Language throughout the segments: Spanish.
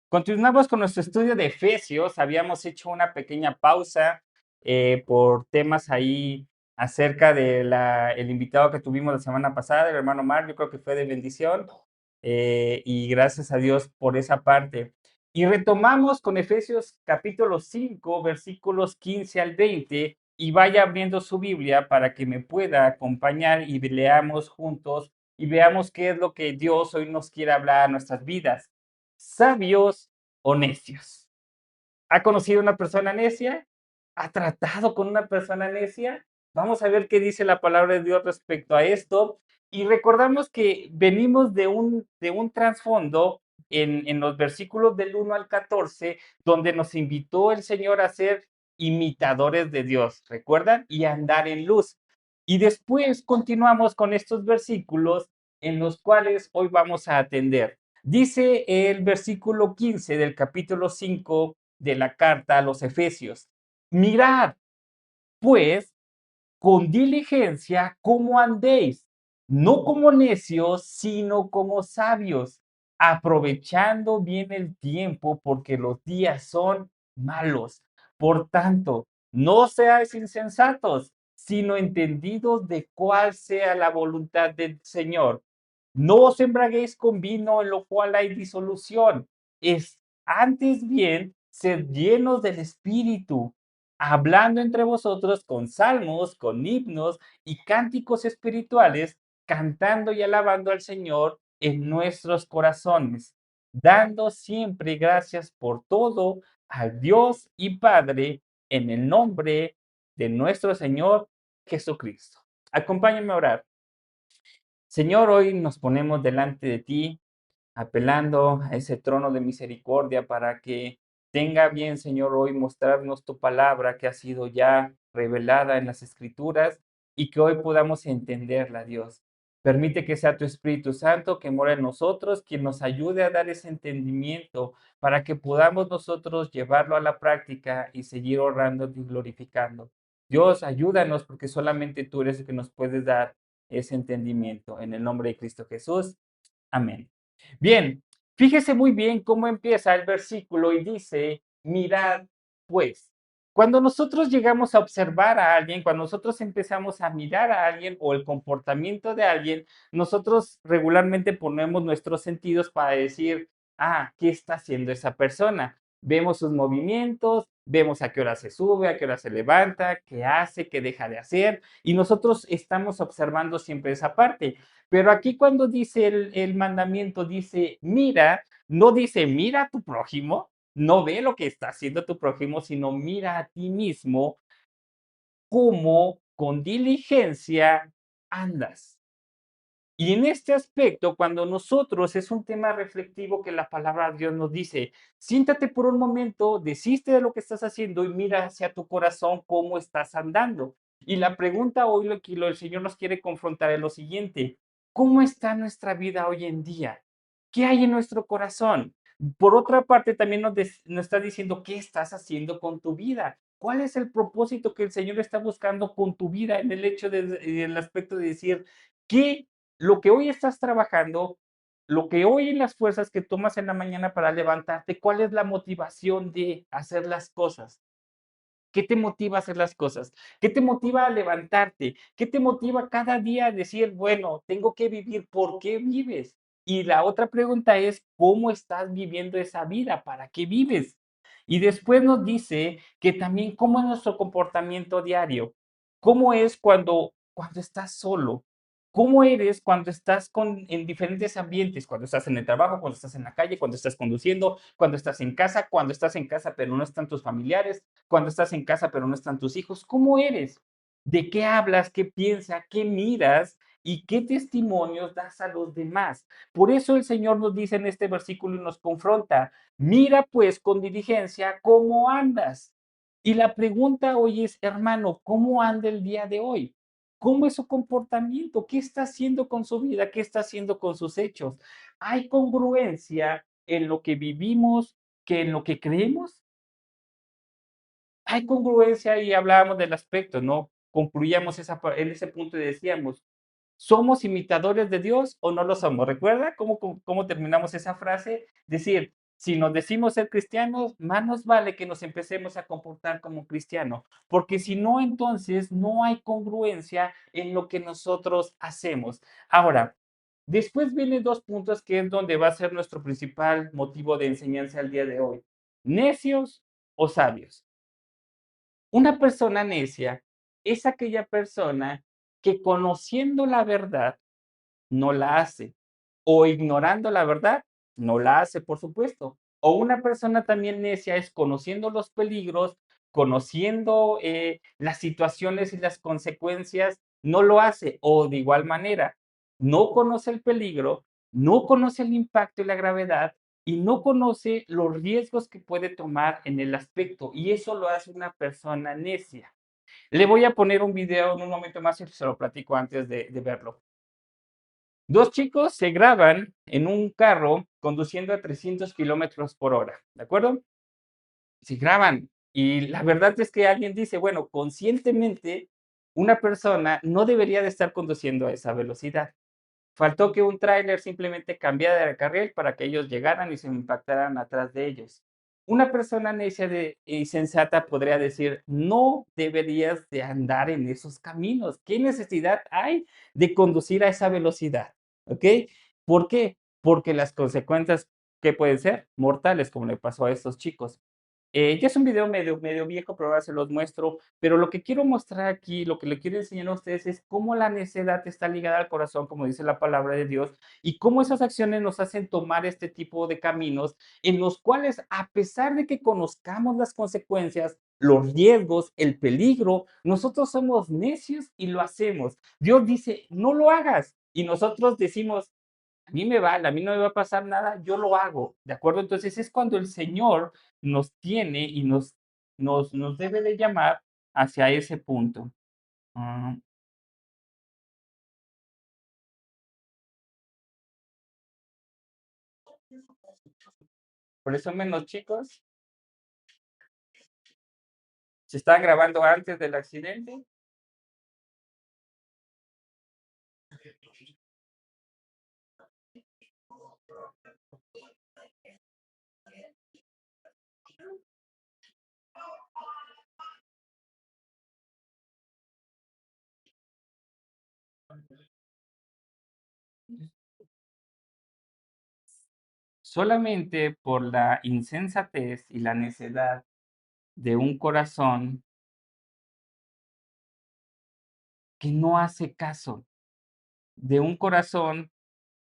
Continuamos con nuestro estudio de Efesios. Habíamos hecho una pequeña pausa por temas ahí acerca de el invitado que tuvimos la semana pasada, el hermano Mar. Yo creo que fue de bendición y gracias a Dios por esa parte. Y retomamos con Efesios capítulo 5, versículos 15 al 20, y vaya abriendo su Biblia para que me pueda acompañar y leamos juntos y veamos qué es lo que Dios hoy nos quiere hablar a nuestras vidas. ¿Sabios o necios? ¿Ha conocido una persona necia? ¿Ha tratado con una persona necia? Vamos a ver qué dice la palabra de Dios respecto a esto. Y recordamos que venimos de un trasfondo en los versículos del 1 al 14, donde nos invitó el Señor a ser imitadores de Dios, ¿recuerdan? Y a andar en luz. Y después continuamos con estos versículos en los cuales hoy vamos a atender. Dice el versículo 15 del capítulo 5 de la carta a los Efesios: mirad, pues, con diligencia cómo andéis, no como necios, sino como sabios, aprovechando bien el tiempo, porque los días son malos. Por tanto, no seáis insensatos, sino entendidos de cuál sea la voluntad del Señor. No os embraguéis con vino en lo cual hay disolución, es antes bien sed llenos del Espíritu, hablando entre vosotros con salmos, con himnos y cánticos espirituales, cantando y alabando al Señor en nuestros corazones, dando siempre gracias por todo al Dios y Padre en el nombre de nuestro Señor Jesucristo. Acompáñenme a orar. Señor, hoy nos ponemos delante de ti, apelando a ese trono de misericordia para que tenga bien, Señor, hoy mostrarnos tu palabra que ha sido ya revelada en las Escrituras y que hoy podamos entenderla, Dios. Permite que sea tu Espíritu Santo que mora en nosotros, quien nos ayude a dar ese entendimiento para que podamos nosotros llevarlo a la práctica y seguir honrando y glorificando. Dios, ayúdanos porque solamente tú eres el que nos puedes dar ese entendimiento. En el nombre de Cristo Jesús. Amén. Bien, fíjese muy bien cómo empieza el versículo y dice, mirad pues. Cuando nosotros llegamos a observar a alguien, cuando nosotros empezamos a mirar a alguien o el comportamiento de alguien, nosotros regularmente ponemos nuestros sentidos para decir, ¿qué está haciendo esa persona? Vemos sus movimientos, vemos a qué hora se sube, a qué hora se levanta, qué hace, qué deja de hacer, y nosotros estamos observando siempre esa parte. Pero aquí cuando dice el mandamiento, dice, mira, no dice, mira a tu prójimo, no ve lo que está haciendo tu prójimo, sino mira a ti mismo cómo con diligencia andas. Y en este aspecto, cuando nosotros, es un tema reflexivo que la palabra de Dios nos dice, siéntate por un momento, desiste de lo que estás haciendo y mira hacia tu corazón cómo estás andando. Y la pregunta hoy, lo que el Señor nos quiere confrontar es lo siguiente: ¿cómo está nuestra vida hoy en día? ¿Qué hay en nuestro corazón? Por otra parte, también nos está diciendo qué estás haciendo con tu vida. ¿Cuál es el propósito que el Señor está buscando con tu vida en el hecho en el aspecto de decir, ¿qué lo que hoy estás trabajando, lo que hoy en las fuerzas que tomas en la mañana para levantarte, cuál es la motivación de hacer las cosas? ¿Qué te motiva a hacer las cosas? ¿Qué te motiva a levantarte? ¿Qué te motiva cada día a decir, bueno, tengo que vivir? ¿Por qué vives? Y la otra pregunta es, ¿cómo estás viviendo esa vida? ¿Para qué vives? Y después nos dice que también cómo es nuestro comportamiento diario. ¿Cómo es cuando estás solo? ¿Cómo eres cuando estás en diferentes ambientes? Cuando estás en el trabajo, cuando estás en la calle, cuando estás conduciendo, cuando estás en casa pero no están tus familiares, cuando estás en casa pero no están tus hijos. ¿Cómo eres? ¿De qué hablas? ¿Qué piensas? ¿Qué miras? ¿Y qué testimonios das a los demás? Por eso el Señor nos dice en este versículo y nos confronta, mira pues con diligencia cómo andas. Y la pregunta hoy es, hermano, ¿cómo anda el día de hoy? ¿Cómo es su comportamiento? ¿Qué está haciendo con su vida? ¿Qué está haciendo con sus hechos? ¿Hay congruencia en lo que vivimos que en lo que creemos? Hay congruencia y hablábamos del aspecto, ¿no? Concluíamos en ese punto y decíamos, ¿somos imitadores de Dios o no lo somos? ¿Recuerda cómo terminamos esa frase? Decir, Si nos decimos ser cristianos, más nos vale que nos empecemos a comportar como cristianos, porque si no, entonces no hay congruencia en lo que nosotros hacemos. Ahora, después vienen dos puntos que es donde va a ser nuestro principal motivo de enseñanza el día de hoy. ¿Necios o sabios? Una persona necia es aquella persona que conociendo la verdad no la hace. O ignorando la verdad, no la hace, por supuesto. O una persona también necia es conociendo los peligros, conociendo las situaciones y las consecuencias, no lo hace. O de igual manera, no conoce el peligro, no conoce el impacto y la gravedad y no conoce los riesgos que puede tomar en el aspecto. Y eso lo hace una persona necia. Le voy a poner un video en un momento más y se lo platico antes de verlo. Dos chicos se graban en un carro conduciendo a 300 kilómetros por hora, ¿de acuerdo? Se graban. Y la verdad es que alguien dice, bueno, conscientemente, una persona no debería de estar conduciendo a esa velocidad. Faltó que un tráiler simplemente cambiara de carril para que ellos llegaran y se impactaran atrás de ellos. Una persona necia y sensata podría decir, no deberías de andar en esos caminos. ¿Qué necesidad hay de conducir a esa velocidad? ¿Ok? ¿Por qué? Porque las consecuencias, ¿qué pueden ser? Mortales, como le pasó a estos chicos. Ya es un video medio viejo, pero ahora se los muestro. Pero lo que quiero mostrar aquí, lo que le quiero enseñar a ustedes es cómo la necedad está ligada al corazón, como dice la palabra de Dios, y cómo esas acciones nos hacen tomar este tipo de caminos en los cuales, a pesar de que conozcamos las consecuencias, los riesgos, el peligro, nosotros somos necios y lo hacemos. Dios dice, no lo hagas. Y nosotros decimos, a mí me vale, a mí no me va a pasar nada, yo lo hago, ¿de acuerdo? Entonces es cuando el Señor nos tiene y nos debe de llamar hacia ese punto. Ah, por eso menos chicos, se están grabando antes del accidente. Solamente por la insensatez y la necedad de un corazón que no hace caso, de un corazón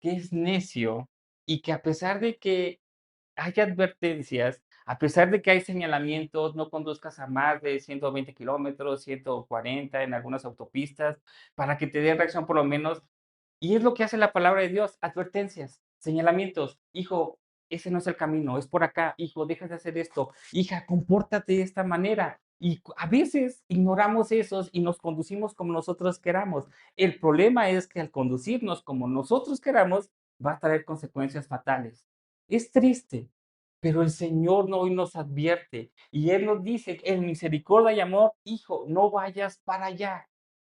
que es necio y que a pesar de que hay advertencias, a pesar de que hay señalamientos, no conduzcas a más de 120 kilómetros, 140 en algunas autopistas, para que te dé reacción por lo menos. Y es lo que hace la palabra de Dios, advertencias, señalamientos. Hijo, ese no es el camino, es por acá. Hijo, dejas de hacer esto. Hija, compórtate de esta manera. Y a veces ignoramos esos y nos conducimos como nosotros queramos. El problema es que al conducirnos como nosotros queramos, va a traer consecuencias fatales. Es triste, pero el Señor no hoy nos advierte y Él nos dice en misericordia y amor, hijo, no vayas para allá.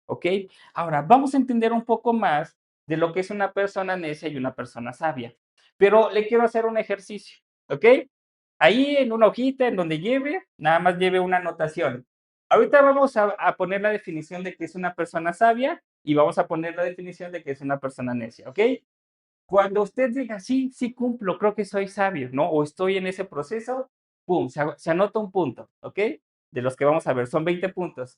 ¿Ok? Ahora, vamos a entender un poco más de lo que es una persona necia y una persona sabia. Pero le quiero hacer un ejercicio. ¿Ok? Ahí en una hojita, en donde lleve, nada más lleve una anotación. Ahorita vamos a poner la definición de que es una persona sabia y vamos a poner la definición de que es una persona necia. ¿Ok? Cuando usted diga: "Sí, sí cumplo, creo que soy sabio", ¿no? O estoy en ese proceso, pum, se anota un punto, ¿ok? De los que vamos a ver, son 20 puntos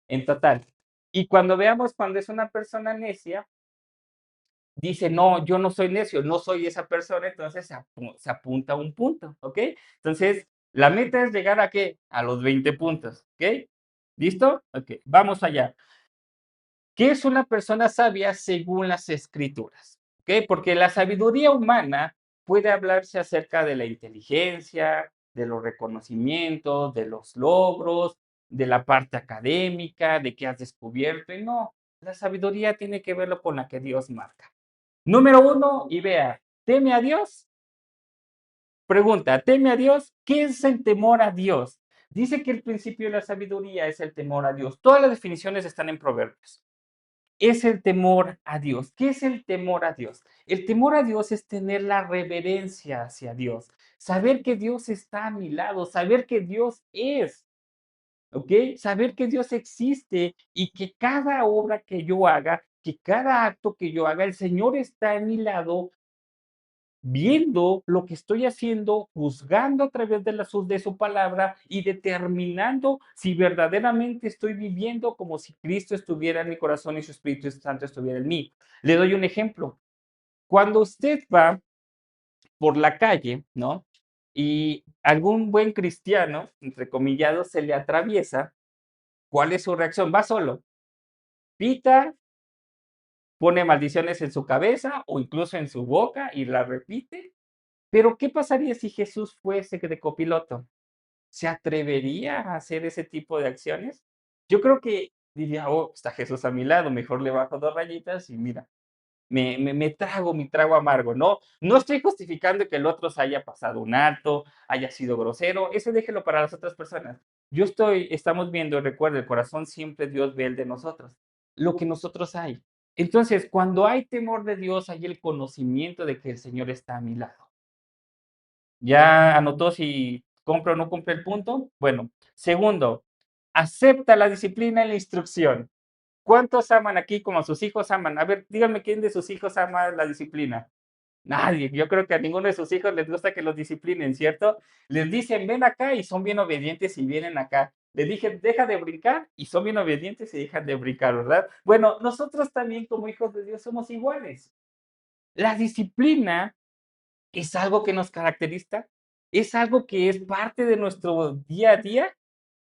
en total. Y cuando veamos cuando es una persona necia, dice: "No, yo no soy necio, no soy esa persona", entonces se apunta un punto, ¿ok? Entonces, la meta es llegar ¿a qué? A los 20 puntos, ¿ok? ¿Listo? Okey, vamos allá. ¿Qué es una persona sabia según las escrituras? ¿Ok? Porque la sabiduría humana puede hablarse acerca de la inteligencia, de los reconocimientos, de los logros, de la parte académica, de qué has descubierto. Y no, la sabiduría tiene que verlo con la que Dios marca. Número uno, y vea, teme a Dios. Pregunta, ¿teme a Dios? ¿Qué es el temor a Dios? Dice que el principio de la sabiduría es el temor a Dios. Todas las definiciones están en Proverbios. es el temor a Dios. ¿Qué es el temor a Dios? El temor a Dios es tener la reverencia hacia Dios, saber que Dios está a mi lado, saber que Dios es, ¿ok? Saber que Dios existe y que cada obra que yo haga, que cada acto que yo haga, el Señor está a mi lado viendo lo que estoy haciendo, juzgando a través de de su palabra y determinando si verdaderamente estoy viviendo como si Cristo estuviera en mi corazón y su Espíritu Santo estuviera en mí. Le doy un ejemplo. Cuando usted va por la calle, ¿no? Y algún buen cristiano, entre comillados, se le atraviesa, ¿cuál es su reacción? Va solo, pita, pone maldiciones en su cabeza o incluso en su boca y la repite. Pero, ¿qué pasaría si Jesús fuese de copiloto? ¿Se atrevería a hacer ese tipo de acciones? Yo creo que diría: "Oh, está Jesús a mi lado, mejor le bajo 2 rayitas y mira, me trago mi trago amargo", ¿no? No estoy justificando que el otro se haya pasado un alto, haya sido grosero, eso déjelo para las otras personas. Estamos viendo, recuerda, el corazón siempre Dios ve el de nosotros, lo que nosotros hay. Entonces, cuando hay temor de Dios, hay el conocimiento de que el Señor está a mi lado. ¿Ya anotó si cumple o no cumple el punto? Bueno, segundo, acepta la disciplina y la instrucción. ¿Cuántos aman aquí como a sus hijos aman? A ver, díganme quién de sus hijos ama la disciplina. Nadie. Yo creo que a ninguno de sus hijos les gusta que los disciplinen, ¿cierto? Les dicen, ven acá y son bien obedientes y vienen acá. Les dije, deja de brincar y son bien obedientes y dejan de brincar, ¿verdad? Bueno, nosotros también como hijos de Dios somos iguales. La disciplina es algo que nos caracteriza, es algo que es parte de nuestro día a día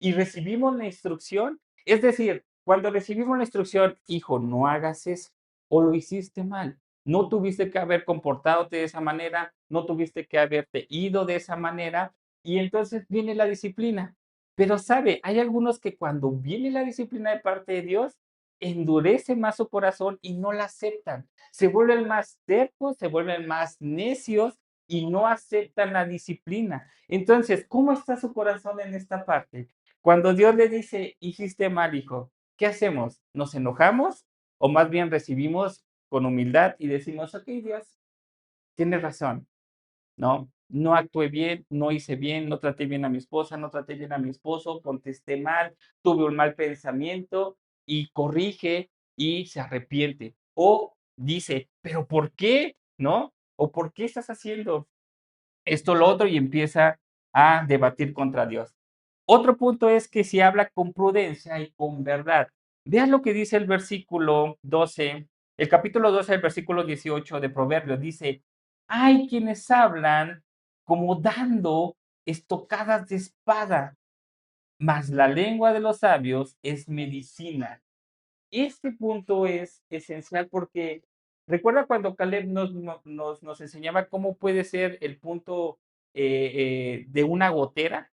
y recibimos la instrucción. Es decir, cuando recibimos la instrucción, hijo, no hagas eso o lo hiciste mal, no tuviste que haber comportado de esa manera, no tuviste que haberte ido de esa manera y entonces viene la disciplina. Pero sabe, hay algunos que cuando viene la disciplina de parte de Dios, endurece más su corazón y no la aceptan. Se vuelven más tercos, se vuelven más necios y no aceptan la disciplina. Entonces, ¿cómo está su corazón en esta parte? Cuando Dios le dice, hiciste mal, hijo, ¿qué hacemos? ¿Nos enojamos o más bien recibimos con humildad y decimos, ok, Dios, tienes razón, ¿no? No actué bien, no hice bien, no traté bien a mi esposa, no traté bien a mi esposo, contesté mal, tuve un mal pensamiento y corrige y se arrepiente. O dice, pero ¿por qué? ¿No? ¿O por qué estás haciendo esto, lo otro? Y empieza a debatir contra Dios. Otro punto es que si habla con prudencia y con verdad. Vean lo que dice el versículo 12, el capítulo 12, el versículo 18 de Proverbios. Dice, hay quienes hablan como dando estocadas de espada, mas la lengua de los sabios es medicina. Este punto es esencial porque recuerda cuando Caleb nos enseñaba cómo puede ser el punto de una gotera,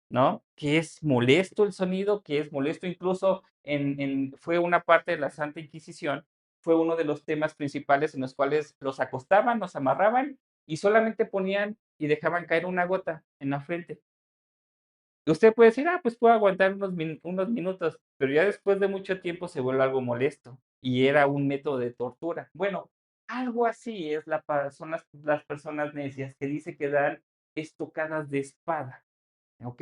¿no? Que es molesto el sonido, que es molesto incluso fue una parte de la Santa Inquisición, fue uno de los temas principales en los cuales los acostaban, los amarraban y solamente ponían y dejaban caer una gota en la frente. Usted puede decir, ah, pues puedo aguantar unos minutos, pero ya después de mucho tiempo se vuelve algo molesto y era un método de tortura. Bueno, algo así es son las personas necias que dice que dan estocadas de espada. ¿Ok?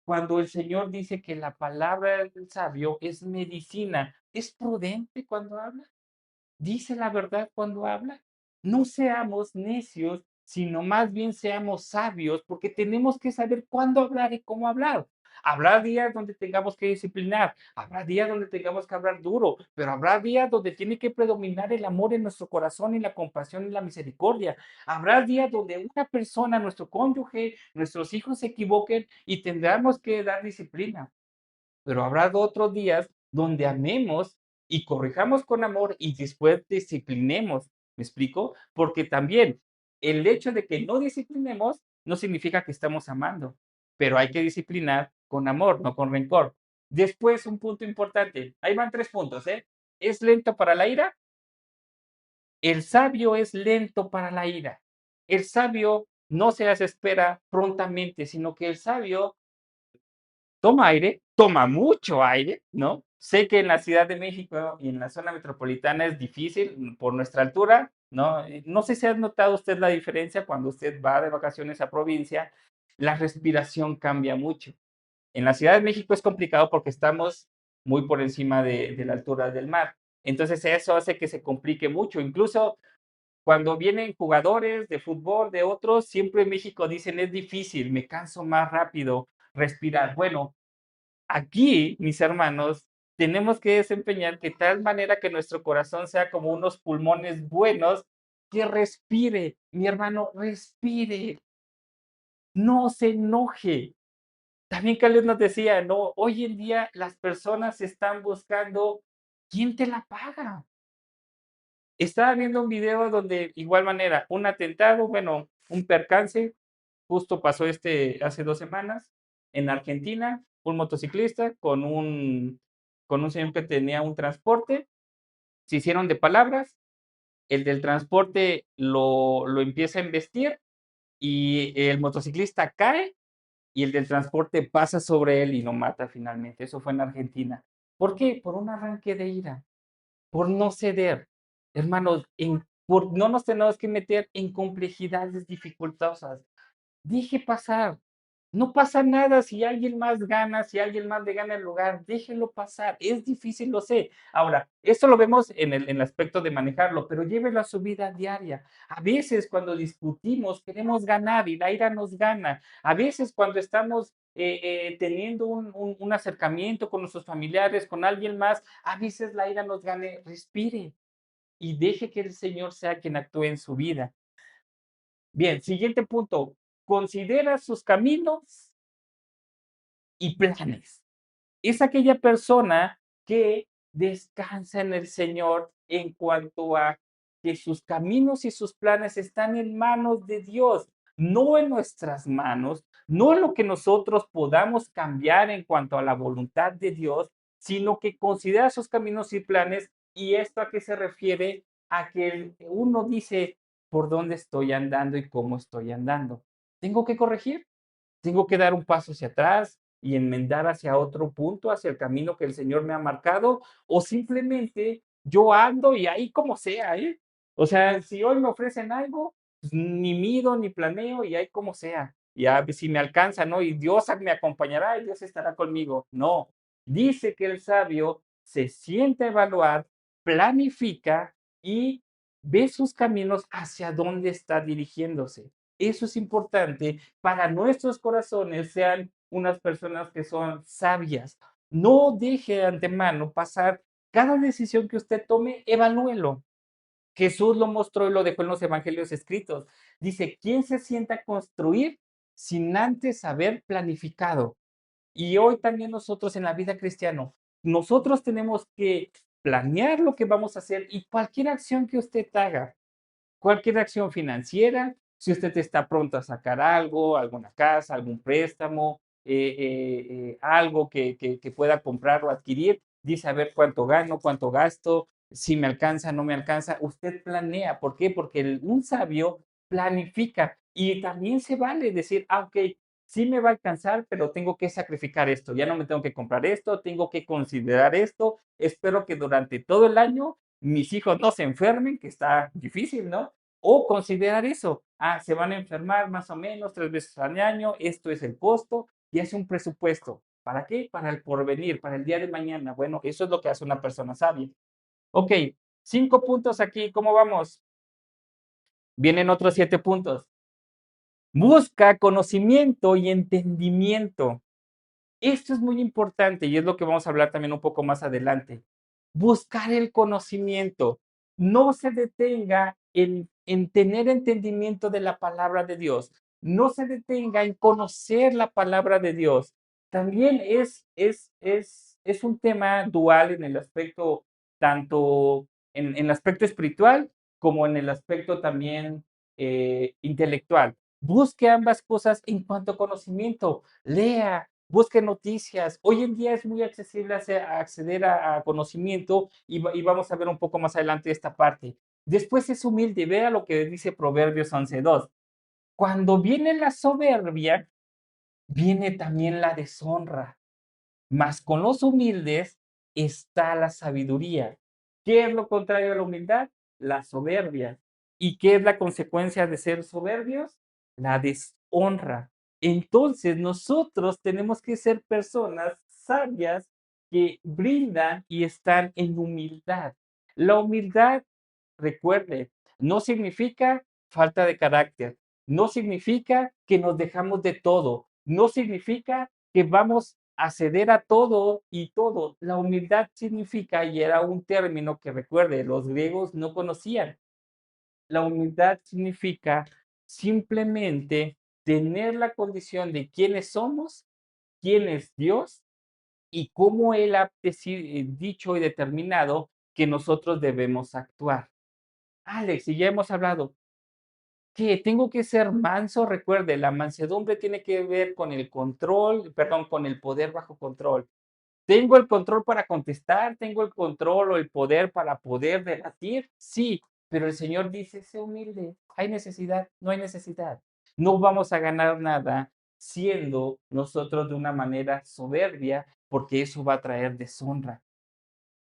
Cuando el Señor dice que la palabra del sabio es medicina, ¿es prudente cuando habla? ¿Dice la verdad cuando habla? No seamos necios, sino más bien seamos sabios, porque tenemos que saber cuándo hablar y cómo hablar. Habrá días donde tengamos que disciplinar, habrá días donde tengamos que hablar duro, pero habrá días donde tiene que predominar el amor en nuestro corazón y la compasión y la misericordia. Habrá días donde una persona, nuestro cónyuge, nuestros hijos se equivoquen y tendremos que dar disciplina. Pero habrá otros días donde amemos y corrijamos con amor y después disciplinemos, ¿me explico? Porque también el hecho de que no disciplinemos no significa que estamos amando, pero hay que disciplinar con amor, no con rencor. Después, un punto importante, ahí van 3 puntos, ¿eh? ¿Es lento para la ira? El sabio es lento para la ira. El sabio no se desespera prontamente, sino que el sabio toma aire, toma mucho aire, ¿no? Sé que en la Ciudad de México y en la zona metropolitana es difícil por nuestra altura, ¿no? No sé si has notado usted la diferencia cuando usted va de vacaciones a provincia, la respiración cambia mucho. En la Ciudad de México es complicado porque estamos muy por encima de la altura del mar. Entonces eso hace que se complique mucho. Incluso cuando vienen jugadores de fútbol de otros, siempre en México dicen es difícil, me canso más rápido respirar. Bueno, aquí, mis hermanos, tenemos que desempeñar de tal manera que nuestro corazón sea como unos pulmones buenos, que respire, mi hermano, respire, no se enoje. También Carlos nos decía, no, hoy en día las personas están buscando quién te la paga. Estaba viendo un video donde, igual manera, un atentado, bueno, un percance, justo pasó hace 2 semanas, en Argentina, un motociclista con un señor que tenía un transporte, se hicieron de palabras, el del transporte lo empieza a embestir y el motociclista cae y el del transporte pasa sobre él y lo mata finalmente. Eso fue en Argentina. ¿Por qué? Por un arranque de ira, por no ceder. Hermanos, no nos tenemos que meter en complejidades dificultosas. Deje pasar. No pasa nada si alguien más gana, si alguien más le gana el lugar, déjelo pasar. Es difícil, lo sé. Ahora, esto lo vemos en el aspecto de manejarlo, pero llévelo a su vida diaria. A veces cuando discutimos queremos ganar y la ira nos gana. A veces cuando estamos teniendo un acercamiento con nuestros familiares, con alguien más, a veces la ira nos gane. Respire y deje que el Señor sea quien actúe en su vida. Bien, siguiente punto. Considera sus caminos y planes. Es aquella persona que descansa en el Señor en cuanto a que sus caminos y sus planes están en manos de Dios, no en nuestras manos, no en lo que nosotros podamos cambiar en cuanto a la voluntad de Dios, sino que considera sus caminos y planes. ¿Y esto a qué se refiere? A que uno dice por dónde estoy andando y cómo estoy andando. ¿Tengo que corregir? Tengo que dar un paso hacia atrás y enmendar hacia otro punto, hacia el camino que el Señor me ha marcado, o simplemente yo ando y ahí como sea, ¿eh? O sea, si hoy me ofrecen algo, pues ni mido ni planeo y ahí como sea. Ya si me alcanza, ¿no? Y Dios me acompañará y Dios estará conmigo. No, dice que el sabio se siente a evaluar, planifica y ve sus caminos hacia dónde está dirigiéndose. Eso es importante para nuestros corazones sean unas personas que son sabias. No deje de antemano pasar cada decisión que usted tome, evalúelo. Jesús lo mostró y lo dejó en los evangelios escritos. Dice, ¿quién se sienta a construir sin antes haber planificado? Y hoy también nosotros en la vida cristiana, nosotros tenemos que planear lo que vamos a hacer y cualquier acción que usted haga, cualquier acción financiera, si usted está pronto a sacar algo, alguna casa, algún préstamo, algo que pueda comprar o adquirir, dice a ver cuánto gano, cuánto gasto, si me alcanza, no me alcanza. Usted planea. ¿Por qué? Porque un sabio planifica y también se vale decir, ok, sí me va a alcanzar, pero tengo que sacrificar esto, ya no me tengo que comprar esto, tengo que considerar esto, espero que durante todo el año mis hijos no se enfermen, que está difícil, ¿no? O considerar eso, se van a enfermar más o menos 3 veces al año, esto es el costo, y hace un presupuesto. ¿Para qué? Para el porvenir, para el día de mañana. Bueno, eso es lo que hace una persona sabia. Ok, 5 puntos aquí, ¿cómo vamos? Vienen otros 7 puntos. Busca conocimiento y entendimiento. Esto es muy importante y es lo que vamos a hablar también un poco más adelante. Buscar el conocimiento. No se detenga en tener entendimiento de la palabra de Dios. No se detenga en conocer la palabra de Dios. También es un tema dual en el aspecto, tanto en el aspecto espiritual como en el aspecto también intelectual. Busque ambas cosas en cuanto a conocimiento. Lea, busque noticias. Hoy en día es muy accesible acceder a conocimiento y vamos a ver un poco más adelante esta parte. Después es humilde, vea lo que dice Proverbios 11:2. Cuando viene la soberbia, viene también la deshonra. Mas con los humildes está la sabiduría. ¿Qué es lo contrario a la humildad? La soberbia. ¿Y qué es la consecuencia de ser soberbios? La deshonra. Entonces, nosotros tenemos que ser personas sabias que brindan y están en humildad. La humildad, recuerde, no significa falta de carácter, no significa que nos dejamos de todo, no significa que vamos a ceder a todo y todo. La humildad significa, y era un término que recuerde, los griegos no conocían. La humildad significa simplemente tener la condición de quiénes somos, quién es Dios y cómo Él ha dicho y determinado que nosotros debemos actuar. Alex, y ya hemos hablado, que tengo que ser manso, recuerde, la mansedumbre tiene que ver con el control, perdón, con el poder bajo control. ¿Tengo el control para contestar? ¿Tengo el control o el poder para poder debatir? Sí, pero el Señor dice, sé humilde. ¿Hay necesidad? No hay necesidad. No vamos a ganar nada siendo nosotros de una manera soberbia, porque eso va a traer deshonra.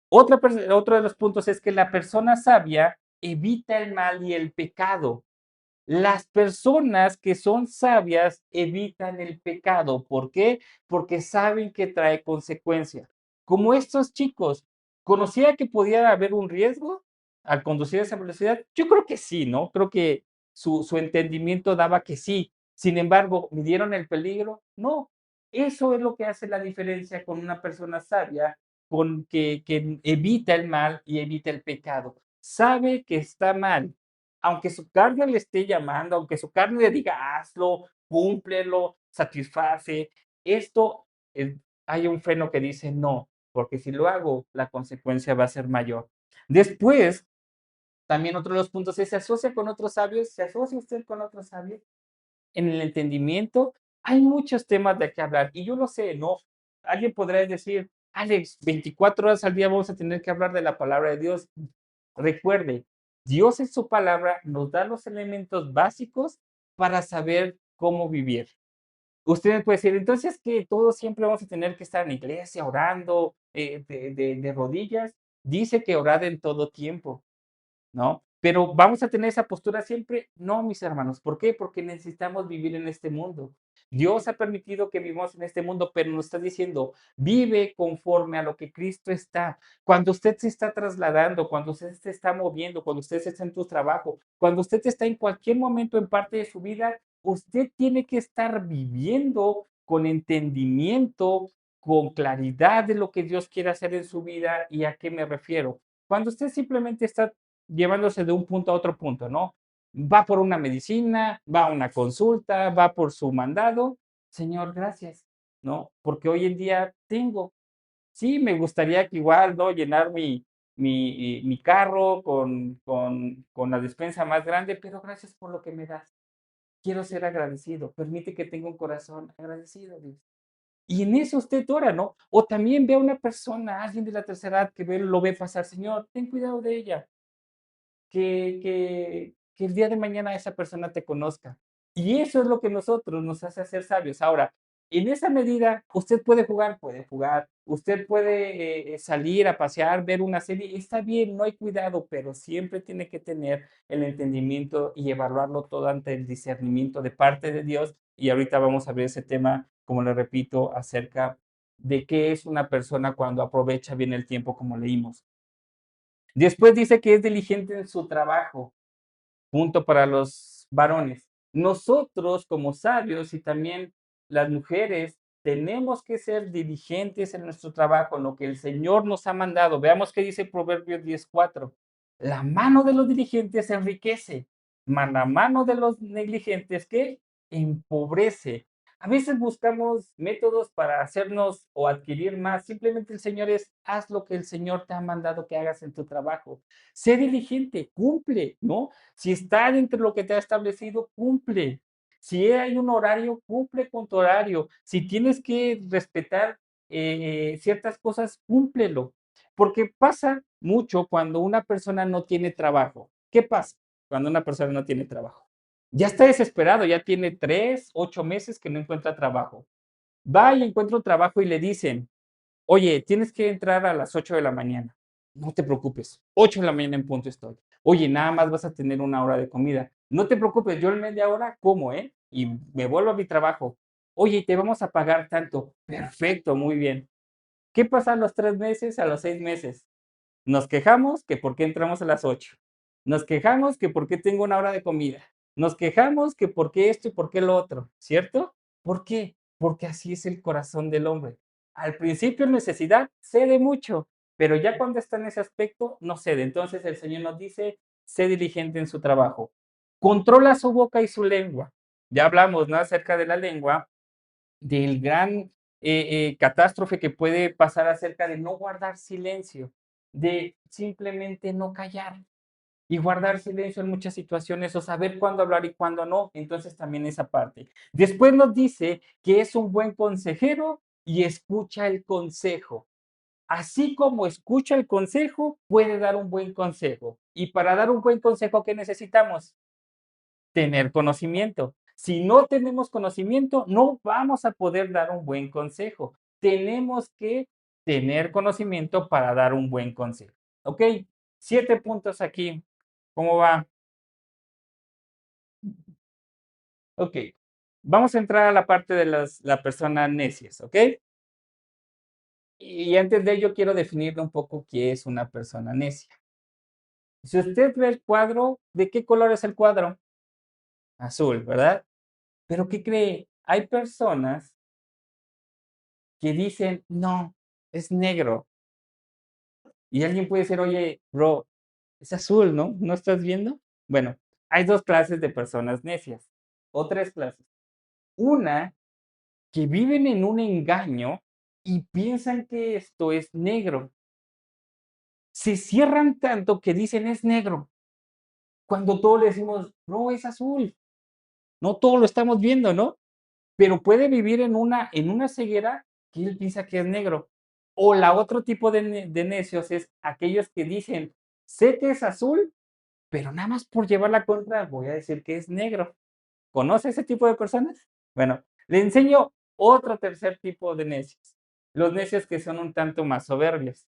Otro de los puntos es que la persona sabia evita el mal y el pecado. Las personas que son sabias evitan el pecado. ¿Por qué? Porque saben que trae consecuencias. Como estos chicos, ¿conocía que podía haber un riesgo al conducir a esa velocidad? Yo creo que sí, ¿no? Creo que su entendimiento daba que sí. Sin embargo, ¿midieron el peligro? No. Eso es lo que hace la diferencia con una persona sabia, con que evita el mal y evita el pecado. Sabe que está mal, aunque su carne le esté llamando, aunque su carne le diga: "Hazlo, cúmplelo, satisface", esto, hay un freno que dice: "No, porque si lo hago, la consecuencia va a ser mayor". Después, también otro de los puntos es, ¿se asocia con otros sabios? ¿Se asocia usted con otros sabios? En el entendimiento hay muchos temas de qué hablar, y yo lo sé, ¿no? Alguien podrá decir: "Alex, 24 horas al día vamos a tener que hablar de la palabra de Dios". Recuerde, Dios en su palabra nos da los elementos básicos para saber cómo vivir. Usted me puede decir, entonces, ¿que todos siempre vamos a tener que estar en la iglesia orando, de rodillas? Dice que orad en todo tiempo. ¿No? Pero, ¿vamos a tener esa postura siempre? No, mis hermanos, ¿por qué? Porque necesitamos vivir en este mundo. Dios ha permitido que vivamos en este mundo, pero nos está diciendo, vive conforme a lo que Cristo está. Cuando usted se está trasladando, cuando usted se está moviendo, cuando usted está en tu trabajo, cuando usted está en cualquier momento en parte de su vida, usted tiene que estar viviendo con entendimiento, con claridad de lo que Dios quiere hacer en su vida. ¿Y a qué me refiero? Cuando usted simplemente está llevándose de un punto a otro punto, ¿no? Va por una medicina, va a una consulta, va por su mandado. Señor, gracias, ¿no? Porque hoy en día tengo. Sí, me gustaría que igual, ¿no? Llenar mi carro con la despensa más grande, pero gracias por lo que me das. Quiero ser agradecido. Permite que tenga un corazón agradecido, Dios. Y en eso usted ora, ¿no? O también ve a una persona, alguien de la tercera edad que lo ve pasar, Señor, ten cuidado de ella, que el día de mañana esa persona te conozca. Y eso es lo que nosotros nos hace ser sabios. Ahora, en esa medida, usted puede jugar, usted puede salir a pasear, ver una serie, está bien, no hay cuidado, pero siempre tiene que tener el entendimiento y evaluarlo todo ante el discernimiento de parte de Dios. Y ahorita vamos a ver ese tema, como le repito, acerca de qué es una persona cuando aprovecha bien el tiempo, como leímos. Después dice que es diligente en su trabajo. Punto para los varones. Nosotros como sabios y también las mujeres tenemos que ser diligentes en nuestro trabajo, en lo que el Señor nos ha mandado. Veamos qué dice Proverbios 10:4. La mano de los diligentes enriquece, mas la mano de los negligentes, ¿qué? Empobrece. A veces buscamos métodos para hacernos o adquirir más. Simplemente el Señor es, haz lo que el Señor te ha mandado que hagas en tu trabajo. Sé diligente, cumple, ¿no? Si está dentro de lo que te ha establecido, cumple. Si hay un horario, cumple con tu horario. Si tienes que respetar ciertas cosas, cúmplelo. Porque pasa mucho cuando una persona no tiene trabajo. ¿Qué pasa cuando una persona no tiene trabajo? Ya está desesperado, ya tiene 3, 8 meses que no encuentra trabajo. Va y encuentra un trabajo y le dicen, Oye, tienes que entrar a las 8 de la mañana. No te preocupes, 8 de la mañana en punto estoy. Oye, nada más vas a tener una hora de comida. No te preocupes, yo en media hora como, ¿eh? Y me vuelvo a mi trabajo. Oye, te vamos a pagar tanto. Perfecto, muy bien. ¿Qué pasa a los 3 meses, a los 6 meses? Nos quejamos que por qué entramos a las 8. Nos quejamos que por qué tengo una hora de comida. Nos quejamos que por qué esto y por qué lo otro, ¿cierto? ¿Por qué? Porque así es el corazón del hombre. Al principio en necesidad cede mucho, pero ya cuando está en ese aspecto no cede. Entonces el Señor nos dice, sé diligente en su trabajo. Controla su boca y su lengua. Ya hablamos, ¿no? Acerca de la lengua, del gran catástrofe que puede pasar acerca de no guardar silencio, de simplemente no callar y guardar silencio en muchas situaciones o saber cuándo hablar y cuándo no. Entonces también esa parte. Después nos dice que es un buen consejero y escucha el consejo. Así como escucha el consejo, puede dar un buen consejo. Y para dar un buen consejo, ¿qué necesitamos? Tener conocimiento. Si no tenemos conocimiento, no vamos a poder dar un buen consejo. Tenemos que tener conocimiento para dar un buen consejo. ¿Ok? 7 puntos aquí. ¿Cómo va? Ok. Vamos a entrar a la parte de la persona necias, ¿ok? Y antes de ello quiero definir un poco qué es una persona necia. Si usted ve el cuadro, ¿de qué color es el cuadro? Azul, ¿verdad? Pero ¿qué cree? Hay personas que dicen, no, es negro. Y alguien puede decir, oye, bro, es azul, ¿no? ¿No estás viendo? Bueno, hay dos clases de personas necias, o tres clases. Una, que viven en un engaño y piensan que esto es negro. Se cierran tanto que dicen es negro, cuando todos le decimos, no, es azul. No todo lo estamos viendo, ¿no? Pero puede vivir en una ceguera que él piensa que es negro. O la otro tipo de necios es aquellos que dicen, sé que es azul, pero nada más por llevar la contra voy a decir que es negro. ¿Conoce ese tipo de personas? Bueno, le enseño otro tercer tipo de necios. Los necios que son un tanto más soberbios.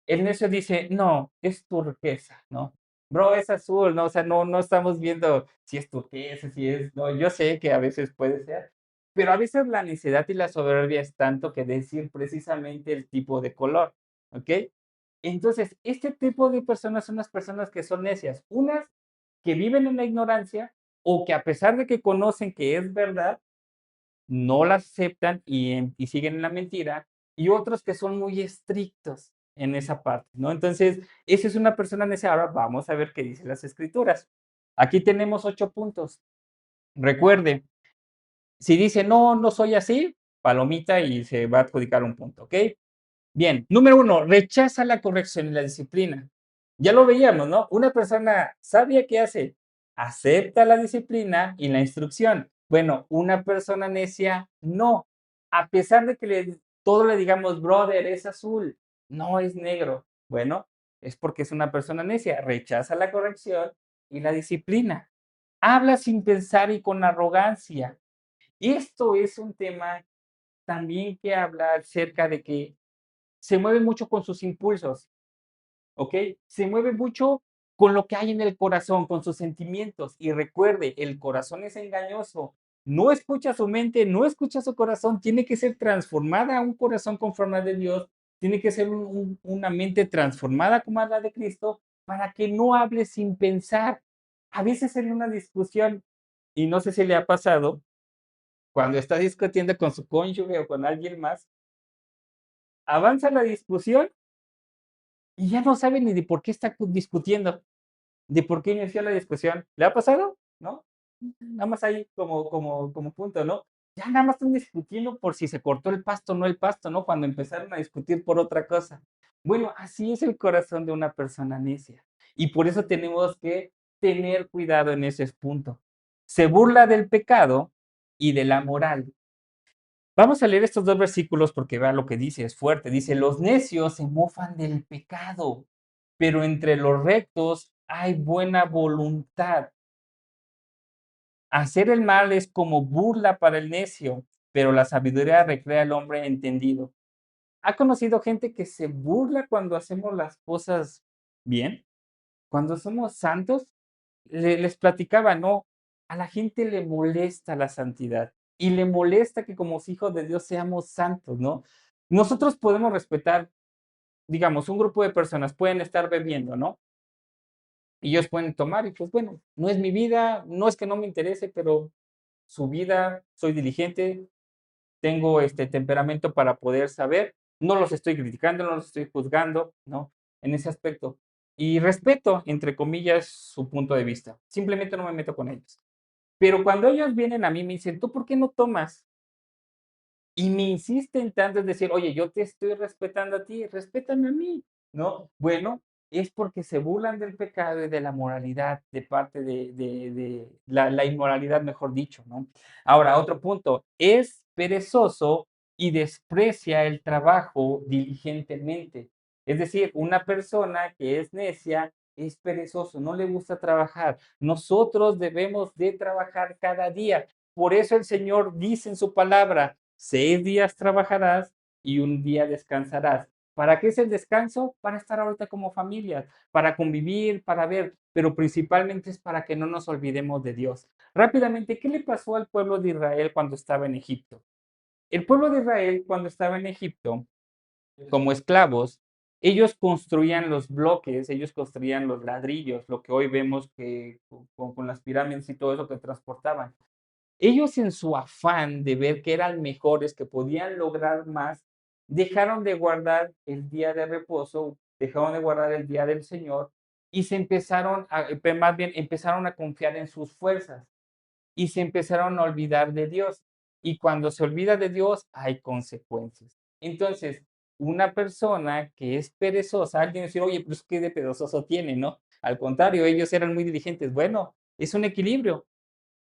El necio dice, no, es turquesa, ¿no? Bro, es azul, ¿no? O sea, no estamos viendo si es turquesa, si es, no, yo sé que a veces puede ser, pero a veces la necedad y la soberbia es tanto que decir precisamente el tipo de color, ¿ok? Entonces, este tipo de personas son las personas que son necias, unas que viven en la ignorancia o que a pesar de que conocen que es verdad, no la aceptan y siguen en la mentira, y otros que son muy estrictos en esa parte, ¿no? Entonces, esa es una persona necia. Ahora vamos a ver qué dicen las escrituras. Aquí tenemos 8 puntos. Recuerde, si dice: "No, no soy así", palomita y se va a adjudicar un punto, ¿ok? Bien, número uno, rechaza la corrección y la disciplina. Ya lo veíamos, ¿no? Una persona sabia, ¿qué hace? Acepta la disciplina y la instrucción. Bueno, una persona necia no. A pesar de que todo le digamos, brother, es azul, no es negro. Bueno, es porque es una persona necia. Rechaza la corrección y la disciplina. Habla sin pensar y con arrogancia. Esto es un tema también que habla acerca de que se mueve mucho con sus impulsos, ¿ok? Se mueve mucho con lo que hay en el corazón, con sus sentimientos. Y recuerde, el corazón es engañoso. No escucha su mente, no escucha su corazón. Tiene que ser transformada a un corazón conforme al de Dios. Tiene que ser una mente transformada como a la de Cristo para que no hable sin pensar. A veces en una discusión, y no sé si le ha pasado, cuando está discutiendo con su cónyuge o con alguien más, avanza la discusión y ya no sabe ni de por qué está discutiendo, de por qué inició la discusión. ¿Le ha pasado? ¿No? Nada más ahí como punto, ¿no? Ya nada más están discutiendo por si se cortó el pasto o no el pasto, ¿no? Cuando empezaron a discutir por otra cosa. Bueno, así es el corazón de una persona necia. Y por eso tenemos que tener cuidado en ese punto. Se burla del pecado y de la moral. Vamos a leer estos 2 versículos porque vea lo que dice, es fuerte. Dice: "Los necios se mofan del pecado, pero entre los rectos hay buena voluntad. Hacer el mal es como burla para el necio, pero la sabiduría recrea al hombre entendido". ¿Ha conocido gente que se burla cuando hacemos las cosas bien? Cuando somos santos, les platicaba, ¿no? A la gente le molesta la santidad y le molesta que como hijos de Dios seamos santos, ¿no? Nosotros podemos respetar, digamos, un grupo de personas pueden estar bebiendo, ¿no? Y ellos pueden tomar y pues bueno, no es mi vida, no es que no me interese, pero su vida, soy diligente, tengo este temperamento para poder saber, no los estoy criticando, no los estoy juzgando, ¿no? En ese aspecto. Y respeto, entre comillas, su punto de vista. Simplemente no me meto con ellos. Pero cuando ellos vienen a mí y me dicen, ¿tú por qué no tomas? Y me insisten tanto en decir: "Oye, yo te estoy respetando a ti, respétame a mí", ¿no? Bueno, es porque se burlan del pecado y de la moralidad de parte de la inmoralidad, mejor dicho, ¿no? Ahora, otro punto, es perezoso y desprecia el trabajo diligentemente. Es decir, una persona que es necia es perezoso, no le gusta trabajar. Nosotros debemos de trabajar cada día. Por eso el Señor dice en su palabra: 6 días trabajarás y un día descansarás. ¿Para qué es el descanso? Para estar ahorita como familia, para convivir, para ver, pero principalmente es para que no nos olvidemos de Dios. Rápidamente, ¿qué le pasó al pueblo de Israel cuando estaba en Egipto? El pueblo de Israel, cuando estaba en Egipto, como esclavos, ellos construían los bloques, ellos construían los ladrillos, lo que hoy vemos que con las pirámides y todo eso que transportaban. Ellos en su afán de ver que eran mejores, que podían lograr más, dejaron de guardar el día de reposo, dejaron de guardar el día del Señor y se empezaron a, más bien empezaron a confiar en sus fuerzas y se empezaron a olvidar de Dios. Y cuando se olvida de Dios, hay consecuencias. Entonces, una persona que es perezosa, alguien decir, oye, pues qué de perezoso tiene, ¿no? Al contrario, ellos eran muy diligentes. Bueno, es un equilibrio.